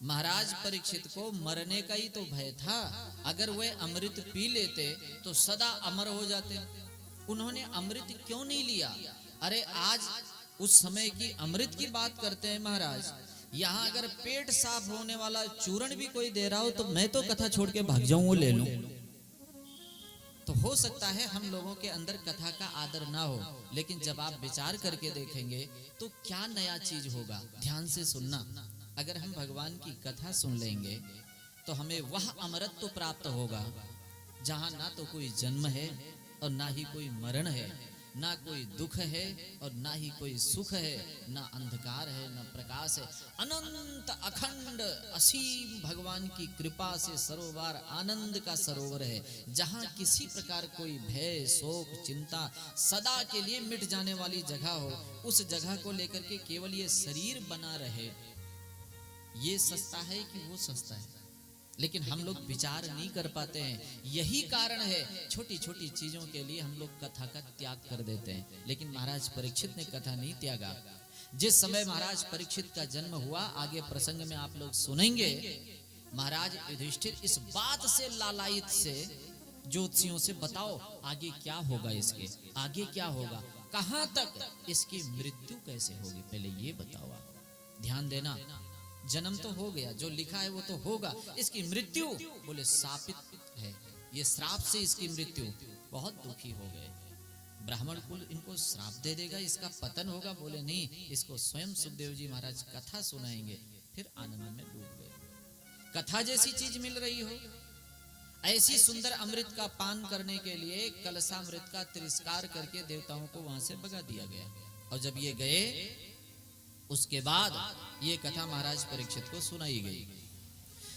महाराज परीक्षित को मरने का ही तो भय था। अगर वे अमृत पी लेते तो सदा अमर हो जाते। उन्होंने अमृत क्यों नहीं लिया? अरे आज उस समय की अमृत की बात करते हैं महाराज। यहाँ अगर पेट साफ होने वाला चूर्ण भी कोई दे रहा हो तो मैं तो कथा छोड़ के भाग जाऊं, वो ले लूं। तो हो सकता है हम लोगों के अंदर कथा का आदर ना हो, लेकिन जब आप विचार करके देखेंगे तो क्या नया चीज होगा। ध्यान से सुनना, अगर हम भगवान की कथा सुन लेंगे तो हमें वह अमरत्व प्राप्त होगा जहां ना तो कोई जन्म है और ना ही कोई मरण है, ना कोई दुख है और ना ही कोई सुख है, ना अंधकार है ना प्रकाश है। अनंत अखंड असीम भगवान की कृपा से सरोवर आनंद का सरोवर है, जहां किसी प्रकार कोई भय शोक चिंता सदा के लिए मिट जाने वाली जगह हो। उस जगह को लेकर के केवल ये शरीर बना रहे, ये सस्ता है कि वो सस्ता है, लेकिन हम लोग विचार नहीं कर पाते हैं। यही कारण है छोटी छोटी चीजों के लिए हम लोग कथा का त्याग कर देते हैं। लेकिन महाराज परीक्षित ने कथा नहीं त्यागा। जिस समय महाराज परीक्षित का जन्म हुआ, आगे प्रसंग में आप लोग सुनेंगे, महाराज युधिष्ठिर इस बात से लालायित से ज्योतिषियों से बताओ आगे क्या होगा, इसके आगे क्या होगा, कहां तक इसकी मृत्यु कैसे होगी, पहले ये बताओ आप। ध्यान देना, जन्म तो हो गया, जो लिखा है वो तो होगा, इसकी मृत्यु बोले शापित है, ये श्राप से इसकी मृत्यु। बहुत दुखी हो गए, ब्राह्मण कुल इनको श्राप दे देगा, इसका पतन होगा। बोले नहीं, इसको स्वयं सुखदेव जी महाराज कथा सुनाएंगे। फिर आनंद में डूब गए। कथा जैसी चीज मिल रही हो, ऐसी सुंदर अमृत का पान करने के लिए कलशामृत का तिरस्कार करके देवताओं को वहां से भगा दिया गया। और जब ये गए, उसके बाद ये कथा महाराज परीक्षित को सुनाई गई।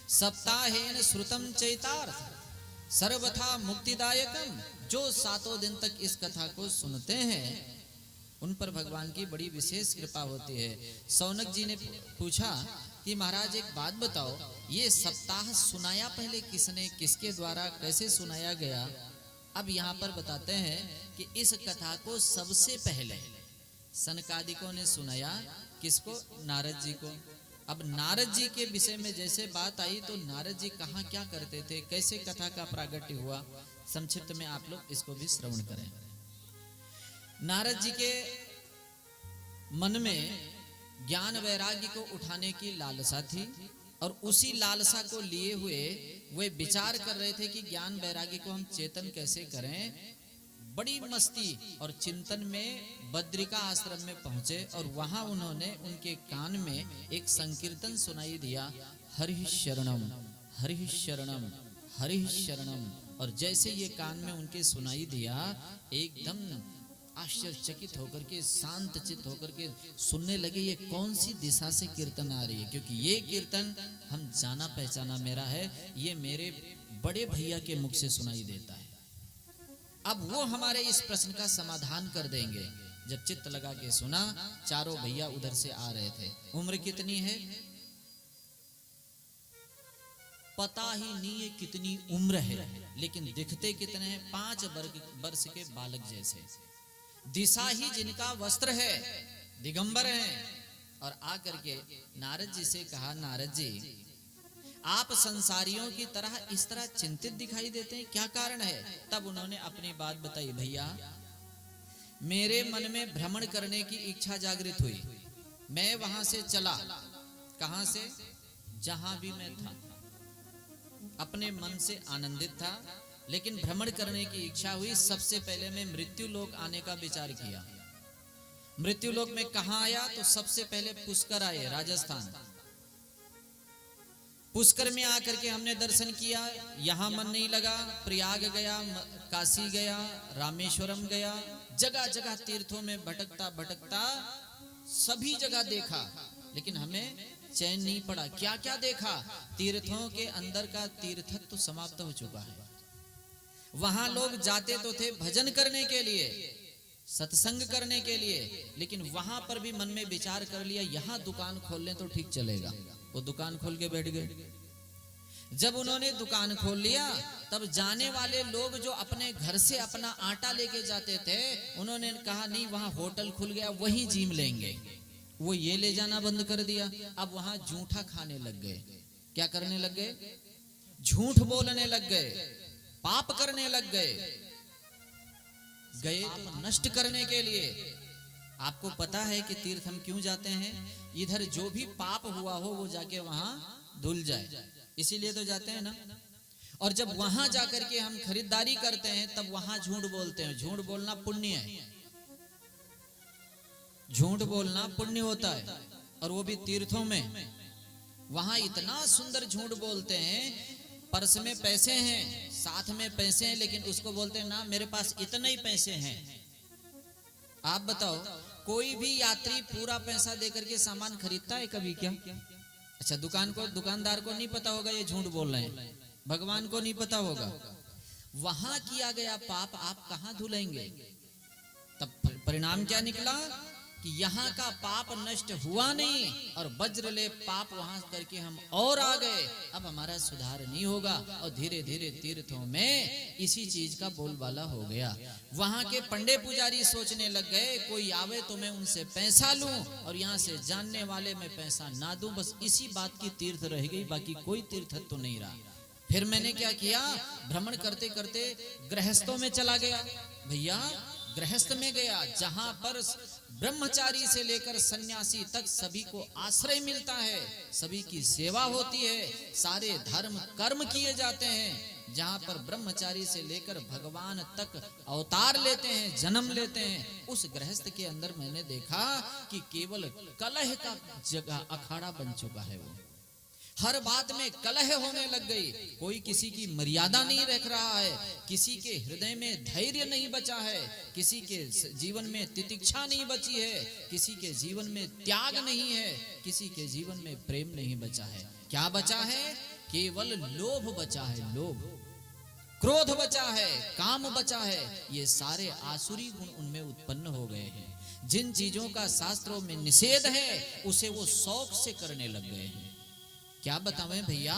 सप्ताहेन श्रुतम चैतार्थ सर्वथा मुक्तिदायकम, जो 7 दिन तक इस कथा को सुनते हैं उन पर भगवान की बड़ी विशेष कृपा होती है। सौनक जी ने पूछा कि महाराज एक बात बताओ, ये सप्ताह सुनाया पहले किसने, किसके द्वारा, कैसे सुनाया गया? अब यहाँ पर बताते हैं कि इस कथा को सबसे पहले सनकादिकों ने सुनाया। किसको? नारद जी को। अब नारद जी के विषय में जैसे बात आई तो नारद जी कहाँ क्या करते थे, कैसे कथा का प्रागट्य हुआ, संक्षिप्त में आप लोग इसको भी श्रवण करें। नारद जी के मन में ज्ञान वैराग्य को उठाने की लालसा थी और उसी लालसा को लिए हुए वे विचार कर रहे थे कि ज्ञान वैराग्य को हम चेतन कैसे करें। बड़ी मस्ती और चिंतन में बद्रिका आश्रम में पहुंचे और वहां उन्होंने उनके कान में एक संकीर्तन सुनाई दिया, हरि शरणम हरि शरणम हरि शरणम। और जैसे ये कान में उनके सुनाई दिया, एकदम आश्चर्यचकित होकर के शांत चित्त होकर के सुनने लगे, ये कौन सी दिशा से कीर्तन आ रही है, क्योंकि ये कीर्तन हम जाना पहचाना मेरा है, ये मेरे बड़े भैया के मुख से सुनाई देता है। अब वो हमारे इस प्रश्न का समाधान कर देंगे। जब चित्त लगा के सुना, चारों भैया उधर से आ रहे थे। उम्र कितनी है पता ही नहीं है कितनी उम्र है, लेकिन दिखते कितने हैं, 5 वर्ष के बालक जैसे। दिशा ही जिनका वस्त्र है, दिगंबर हैं। और आकर के नारद जी से कहा, नारद जी आप संसारियों की तरह इस तरह चिंतित दिखाई देते हैं, क्या कारण है? तब उन्होंने अपनी बात बताई, भैया मेरे मन में भ्रमण करने की इच्छा जागृत हुई, मैं वहां से चला। कहां से? जहां भी मैं था, अपने मन से आनंदित था, लेकिन भ्रमण करने की इच्छा हुई। सबसे पहले मैं मृत्यु लोक आने का विचार किया मृत्यु लोक में कहां आया? तो सबसे पहले पुष्कर आए, राजस्थान। पुष्कर में आकर के हमने दर्शन किया, यहां मन नहीं लगा, प्रयाग गया, काशी गया, रामेश्वरम गया, जगह जगह तीर्थों में भटकता भटकता सभी जगह देखा, लेकिन हमें चैन नहीं पड़ा। क्या क्या देखा? तीर्थों के अंदर का तीर्थत्व तो समाप्त हो चुका है। वहां लोग जाते तो थे भजन करने के लिए, सत्संग करने के लिए, लेकिन वहां पर भी मन में विचार कर लिया यहां दुकान खोल लें तो ठीक चलेगा। वो दुकान खोल के बैठ गए। जब उन्होंने दुकान खोल लिया, तब जाने वाले लोग जो अपने घर से अपना आटा लेके जाते थे, उन्होंने कहा नहीं वहां होटल खुल गया, वहीं जीम लेंगे। वो ये ले जाना बंद कर दिया। अब वहां झूठा खाने लग गए। क्या करने लग गए? झूठ बोलने लग गए, पाप करने लग गए। गए तो नष्ट करने के लिए। आपको पता है कि तीर्थ हम क्यों जाते हैं? इधर जो भी पाप हुआ हो वो जाके वहां धुल जाए, इसीलिए तो जाते हैं ना। और जब वहां जाकर के हम खरीदारी करते हैं, तब वहां झूठ बोलते हैं। झूठ बोलना पुण्य है, झूठ बोलना पुण्य होता है, और वो भी तीर्थों में। वहां इतना सुंदर झूठ बोलते हैं, पर्स में पैसे हैं, साथ में पैसे हैं, लेकिन उसको बोलते हैं ना मेरे पास इतने ही पैसे हैं। आप बताओ, कोई भी यात्री पूरा पैसा देकर के सामान खरीदता है कभी? क्या? अच्छा, दुकानदार को नहीं पता होगा ये झूठ बोल रहे हैं, भगवान को नहीं पता होगा। वहां किया गया पाप आप कहां धुलेंगे? तब परिणाम क्या निकला कि यहाँ का पाप नष्ट हुआ नहीं, और वज्र ले पाप वहां करके हम और आ गए। अब हमारा सुधार नहीं होगा, और धीरे धीरे तीर्थों में इसी चीज का बोलबाला हो गया। वहां के पंडे पुजारी सोचने लग गए कोई आवे तो मैं उनसे पैसा लूं, और यहाँ से जानने वाले में पैसा ना दूं। बस इसी बात की तीर्थ रह गई, बाकी कोई तीर्थ तो नहीं रहा। फिर मैंने क्या किया? भ्रमण करते करते गृहस्थों में चला गया। भैया गृहस्थ में गया, जहां पर ब्रह्मचारी से लेकर सन्यासी तक सभी को आश्रय मिलता है, सभी की सेवा होती है, सारे धर्म कर्म किए जाते हैं। जहां पर ब्रह्मचारी से लेकर भगवान तक अवतार लेते हैं, जन्म लेते हैं, उस गृहस्थ के अंदर मैंने देखा कि केवल कलह का जगह अखाड़ा बन चुका है। वो हर बात में कलह होने लग गई। कोई किसी की मर्यादा नहीं रख रहा है, किसी के हृदय में धैर्य नहीं बचा है, किसी के जीवन में तितिक्षा नहीं बची है, किसी के जीवन में त्याग नहीं है, किसी के जीवन में प्रेम नहीं बचा है। क्या बचा है? केवल लोभ बचा है, लोभ, क्रोध बचा है, काम बचा है। ये सारे आसुरी गुण उनमें उत्पन्न हो गए हैं। जिन चीजों का शास्त्रों में निषेध है, उसे वो शौक से करने लग गए हैं। क्या बतावें भैया,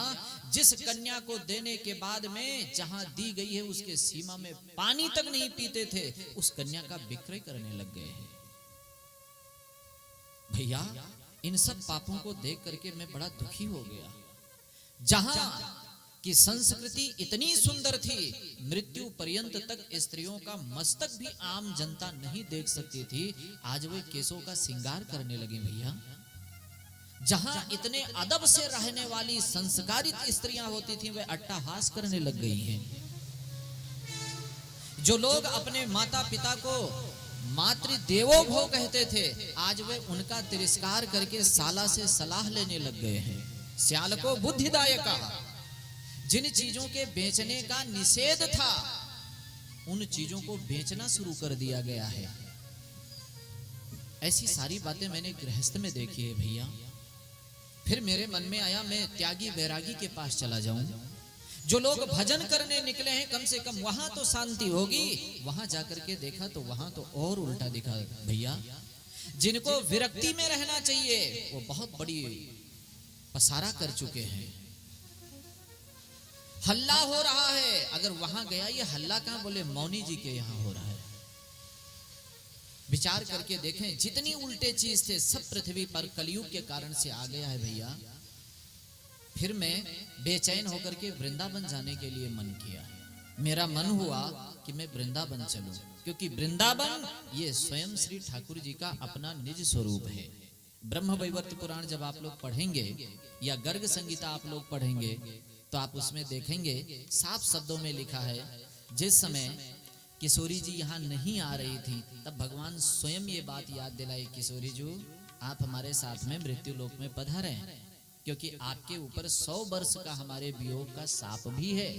जिस कन्या को देने के बाद में जहां दी गई है उसके सीमा में पानी तक नहीं पीते थे, उस कन्या का विक्रय करने लग गए हैं। भैया इन सब पापों को देख करके मैं बड़ा दुखी हो गया। जहां की संस्कृति इतनी सुंदर थी, मृत्यु पर्यंत तक स्त्रियों का मस्तक भी आम जनता नहीं देख सकती थी, आज वे केसों का श्रृंगार करने लगी। भैया जहां इतने अदब से रहने वाली संस्कारित स्त्रियां होती थी, वे अट्टहास करने लग गई हैं। जो लोग अपने माता पिता को मातृदेवो भव कहते थे, आज वे उनका तिरस्कार करके साला से सलाह लेने लग गए हैं। स्याल को बुद्धिदायका। जिन चीजों के बेचने का निषेध था, उन चीजों को बेचना शुरू कर दिया गया है। ऐसी सारी बातें मैंने गृहस्थ में देखी है भैया। फिर मेरे मन में आया मैं त्यागी बैरागी के पास चला जाऊं। जो लोग भजन करने निकले हैं, कम से कम वहां तो शांति होगी। वहां जाकर के देखा तो वहां तो और उल्टा दिखा भैया। जिनको विरक्ति में रहना चाहिए, वो बहुत बड़ी पसारा कर चुके हैं। हल्ला हो रहा है, अगर वहां गया, ये हल्ला कहां? बोले मौनी जी के यहां हो रहा है। विचार करके देखें, जितनी उल्टे चीज थे सब पृथ्वी पर कलयुग के कारण से आ गया है भैया। फिर मैं बेचैन होकर के वृंदावन जाने के लिए मन किया। मेरा मन हुआ कि मैं वृंदावन चलूं, क्योंकि वृंदावन ये स्वयं श्री ठाकुर जी का अपना निज स्वरूप है। ब्रह्म वैवर्त पुराण जब आप लोग पढ़ेंगे या गर्ग संगीता आप लोग पढ़ेंगे, तो आप उसमें देखेंगे साफ शब्दों में लिखा है, जिस समय किशोरी जी यहाँ नहीं आ रही थी, तब भगवान स्वयं ये बात याद दिलाई, किशोरी जी आप हमारे साथ में मृत्यु लोक में पधारे हैं, क्योंकि आपके ऊपर 100 वर्ष का हमारे वियोग का साप भी है,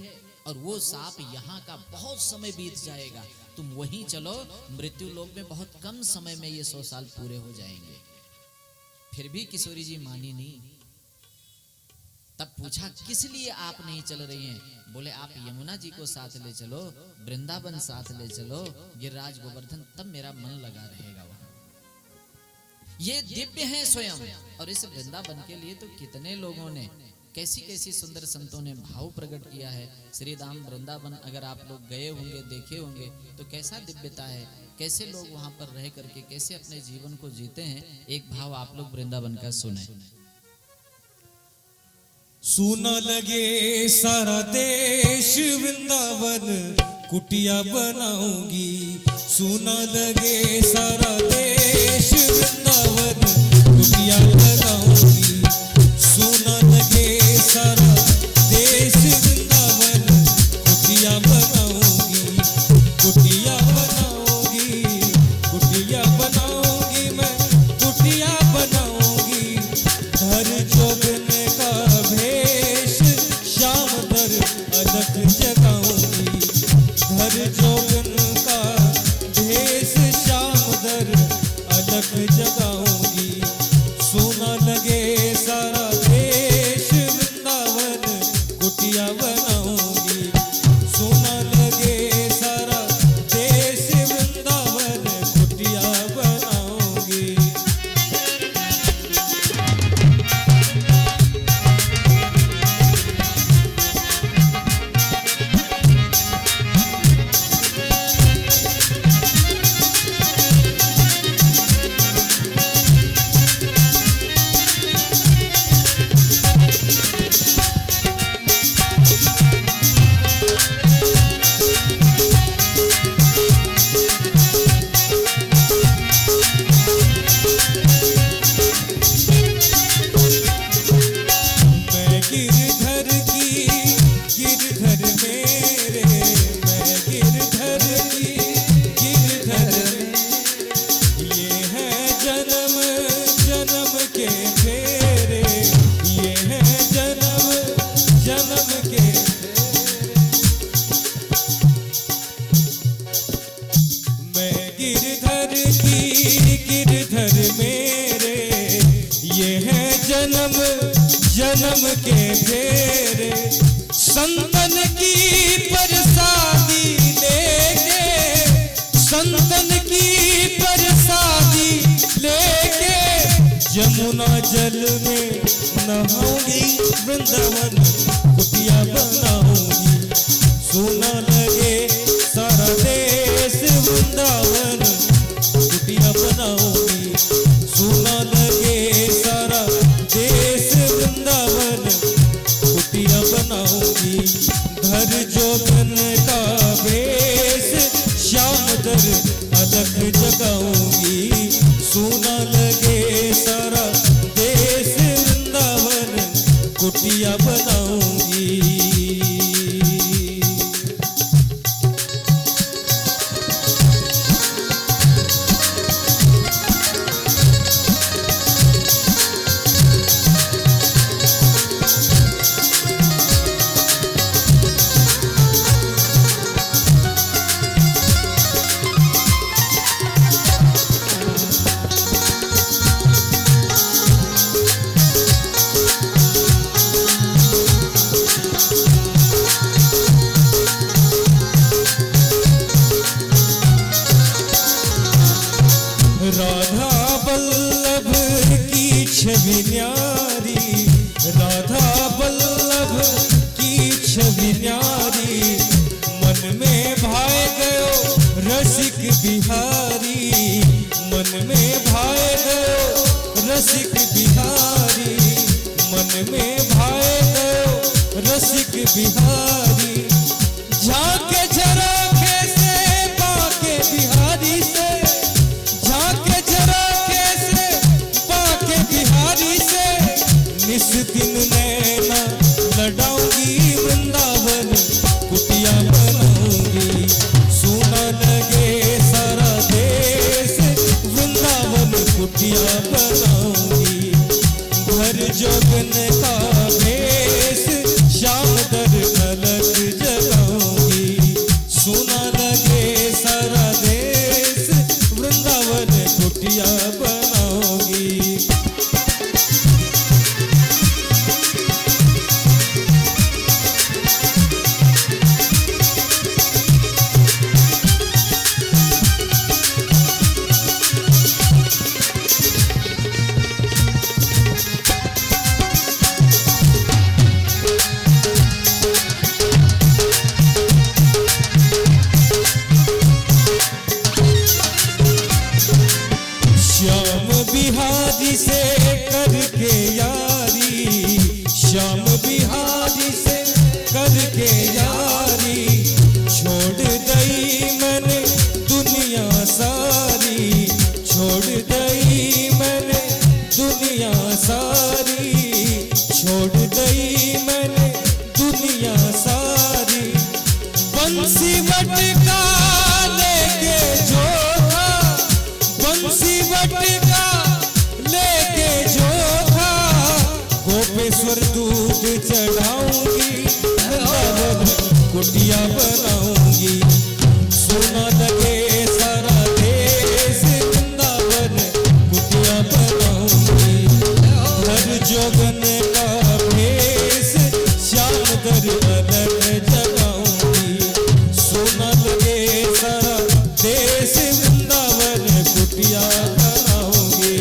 और वो साप यहाँ का बहुत समय बीत जाएगा, तुम वहीं चलो, मृत्यु लोक में बहुत कम समय में ये 100 साल पूरे हो जाएंगे। फिर भी किशोरी जी मानी नहीं। तब पूछा किस लिए आप नहीं चल रही हैं? बोले आप यमुना जी को साथ ले चलो, वृंदावन साथ ले चलो, गिरिराज गोवर्धन, तब मेरा मन लगा रहेगा वहां। ये दिव्य है स्वयं, और इस वृंदावन के लिए तो कितने लोगों ने, कैसी कैसी सुंदर संतों ने भाव प्रकट किया है। श्री राम वृंदावन अगर आप लोग गए होंगे, देखे होंगे, तो कैसा दिव्यता है, कैसे लोग वहां पर रह करके कैसे अपने जीवन को जीते हैं। एक भाव आप लोग वृंदावन का सुने। सुना लगे सारा देश वृंदावन कुटिया बनाऊंगी, सुना लगे सारा देश वृंदावन कुटिया बनाऊंगी, सुना लगे सारा देश वृंदावन कुटिया बनाऊंगी, कुटिया बनाऊंगी, कुटिया बनाऊंगी, मैं कुटिया बनाऊंगी, धर जोगन का भेष श्याम दर अलख जगाऊंगी, धर जोगन का भेष श्याम दर अलख जगाऊंगी, सोना लगे सारा देश वृंदावन कुटिया बनाऊंगी, सोना लगे सारा देश वृंदावन कुटिया बनाऊंगी। जन्म के फेरे संतन की प्रसादी लेके, संतन की प्रसादी लेके जमुना जल में नहाऊंगी, वृंदावन कुटिया बनाऊंगी, सोना लगे सारा देश वृंदावन कुटिया बनाऊंगी, सोना लगे सारा देश वृंदावन कुटिया बनाऊंगी, धर जोगन का भेष श्याम दर अलख जगाऊंगी, सोना लगे सारा देश वृंदावन कुटिया बनाऊंगी। राधा वल्लभ की छवि न्यारी, राधा वल्लभ की छवि न्यारी, मन में भाए गयो रसिक बिहारी, मन में भाए गयो रसिक बिहारी, मन में भाए गयो रसिक बिहारी, झांके झरोखे से बाके बिहारी से, झांके झरोखे से बाके बिहारी से, निस दिन नैना लड़ाऊंगी, वृंदावन कुटिया बनाऊंगी, सोना कुटिया बनाऊंगी। श्याम बिहारी से करके यारी, श्याम बिहारी से करके यारी, छोड़ दई मैंने दुनिया सारी, छोड़ दई मैंने दुनिया सारी, छोड़ दई मैंने दुनिया सारी। बंसी बटका लेके जोधा, बंसी बटका लेके जोधा, गोपेश्वर दूध चढ़ाऊंगी, वृंदावन कुटिया बनाऊंगी। सोना लगे सारा देश, वृंदावन कुटिया बनाऊंगी। हर जोगन का भेष, श्याम दर अलग जगाऊंगी। सोना लगे सारा देश, वृंदावन कुटिया बनाऊंगी।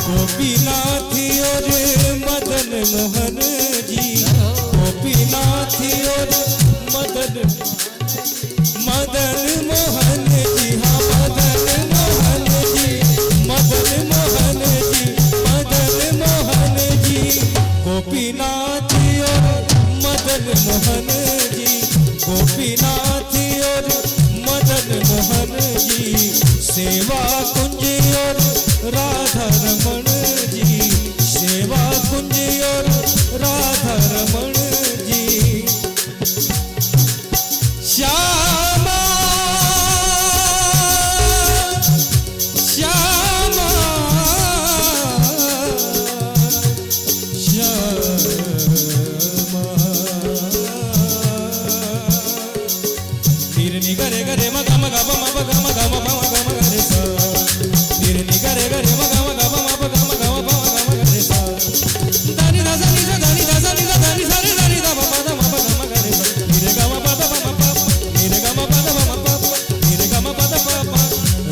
गोपीनाथ और मदन मोहन जी, गोपीनाथ और मदन मोहन जी, हाँ मदन मोहन जी, मदन मोहन जी, मदन मोहन जी। गोपीनाथ और मदन मोहन जी, गोपीनाथ और मदन मोहन जी। सेवा कुंज और राधा रमण जी, सेवा कुंज और राधा रमण जी। श्यामा श्यामा निर्नि गरे गरे मगा मगा मगा मगा मगा मगा मगा रे सा, निर्नि गरे गरे मगा मगा मगा मगा मगा मगा मगा रे सा। दानी दा सा नी दा दानी दा सा नी दा दानी सा रे दानी दा मगा दा मगा मगा रे सा। निरे गा मा पा दा मा पा, निरे गा मा पा दा मा पा, निरे गा मा पा दा पा पा।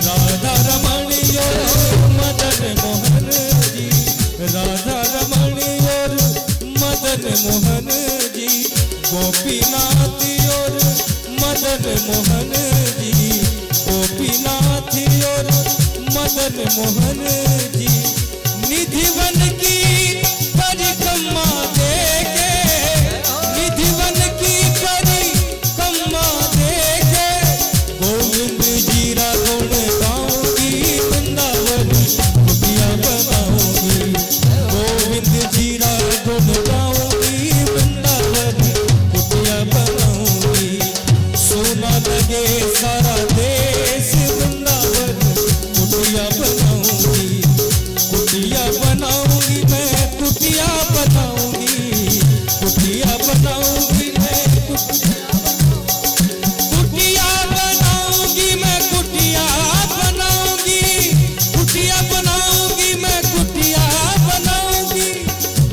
राधा रमण और मदन मोहन जी, राधा रमण और मदन मोहन जी। गोपीनाथ और मदन मोहन जी, गोपीनाथ और मदन मोहन जी। निधिवन की परिक्रमा देके, निधिवन की परिक्रमा देके, गोविंद जी रा गुण गाऊंगी, वृंदावन कुटिया बनाऊंगी। गोविंद जी रा गुण गाऊंगी, वृंदावन कुटिया बनाऊंगी। सोना लगे सारा देश, वृंदावन कुटिया बनाऊंगी। कुटिया बनाऊंगी मैं, कुटिया बनाऊंगी, कुटिया बनाऊंगी मैं, कुटिया बनाऊंगी मैं, कुटिया बनाऊंगी, कुटिया बनाऊंगी मैं, कुटिया बनाऊंगी।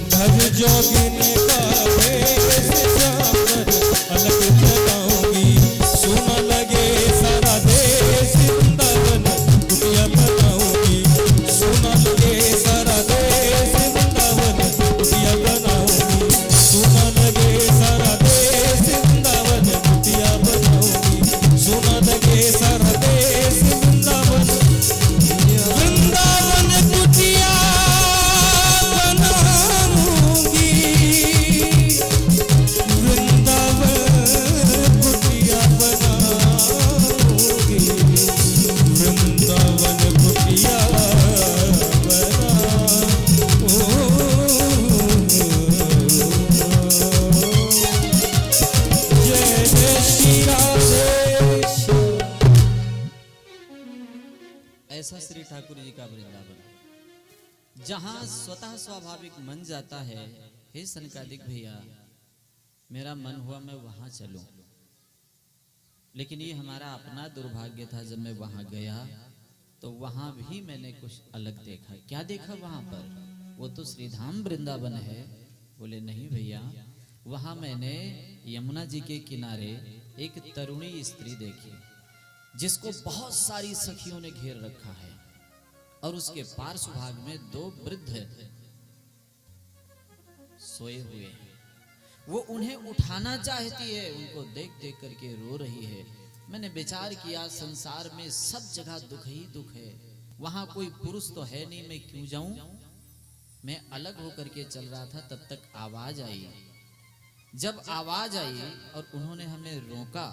घर जोगिन का भेष, श्याम दर अलग जगाऊंगी। सोना लगे ऐसा श्री ठाकुर जी का वृंदावन, जहां स्वतः स्वाभाविक मन जाता है, हे सनकादिक भैया मेरा मन हुआ मैं वहां चलूं, लेकिन ये हमारा अपना दुर्भाग्य था। जब मैं वहां गया तो वहां भी मैंने कुछ अलग देखा। क्या देखा वहां पर? वो तो श्रीधाम वृंदावन है। बोले नहीं भैया, वहां मैंने यमुना जी के किनारे एक तरुणी स्त्री देखी जिसको बहुत सारी सखियों ने घेर रखा है और उसके पार्श्व भाग में 2 वृद्ध सोए हुए हैं। वो उन्हें उठाना चाहती है, उनको देख देख करके रो रही है। मैंने विचार किया संसार में सब जगह दुख ही दुख है, वहां कोई पुरुष तो है नहीं, मैं क्यों जाऊं। मैं अलग होकर के चल रहा था, तब तक आवाज आई। जब आवाज आई और उन्होंने हमें रोका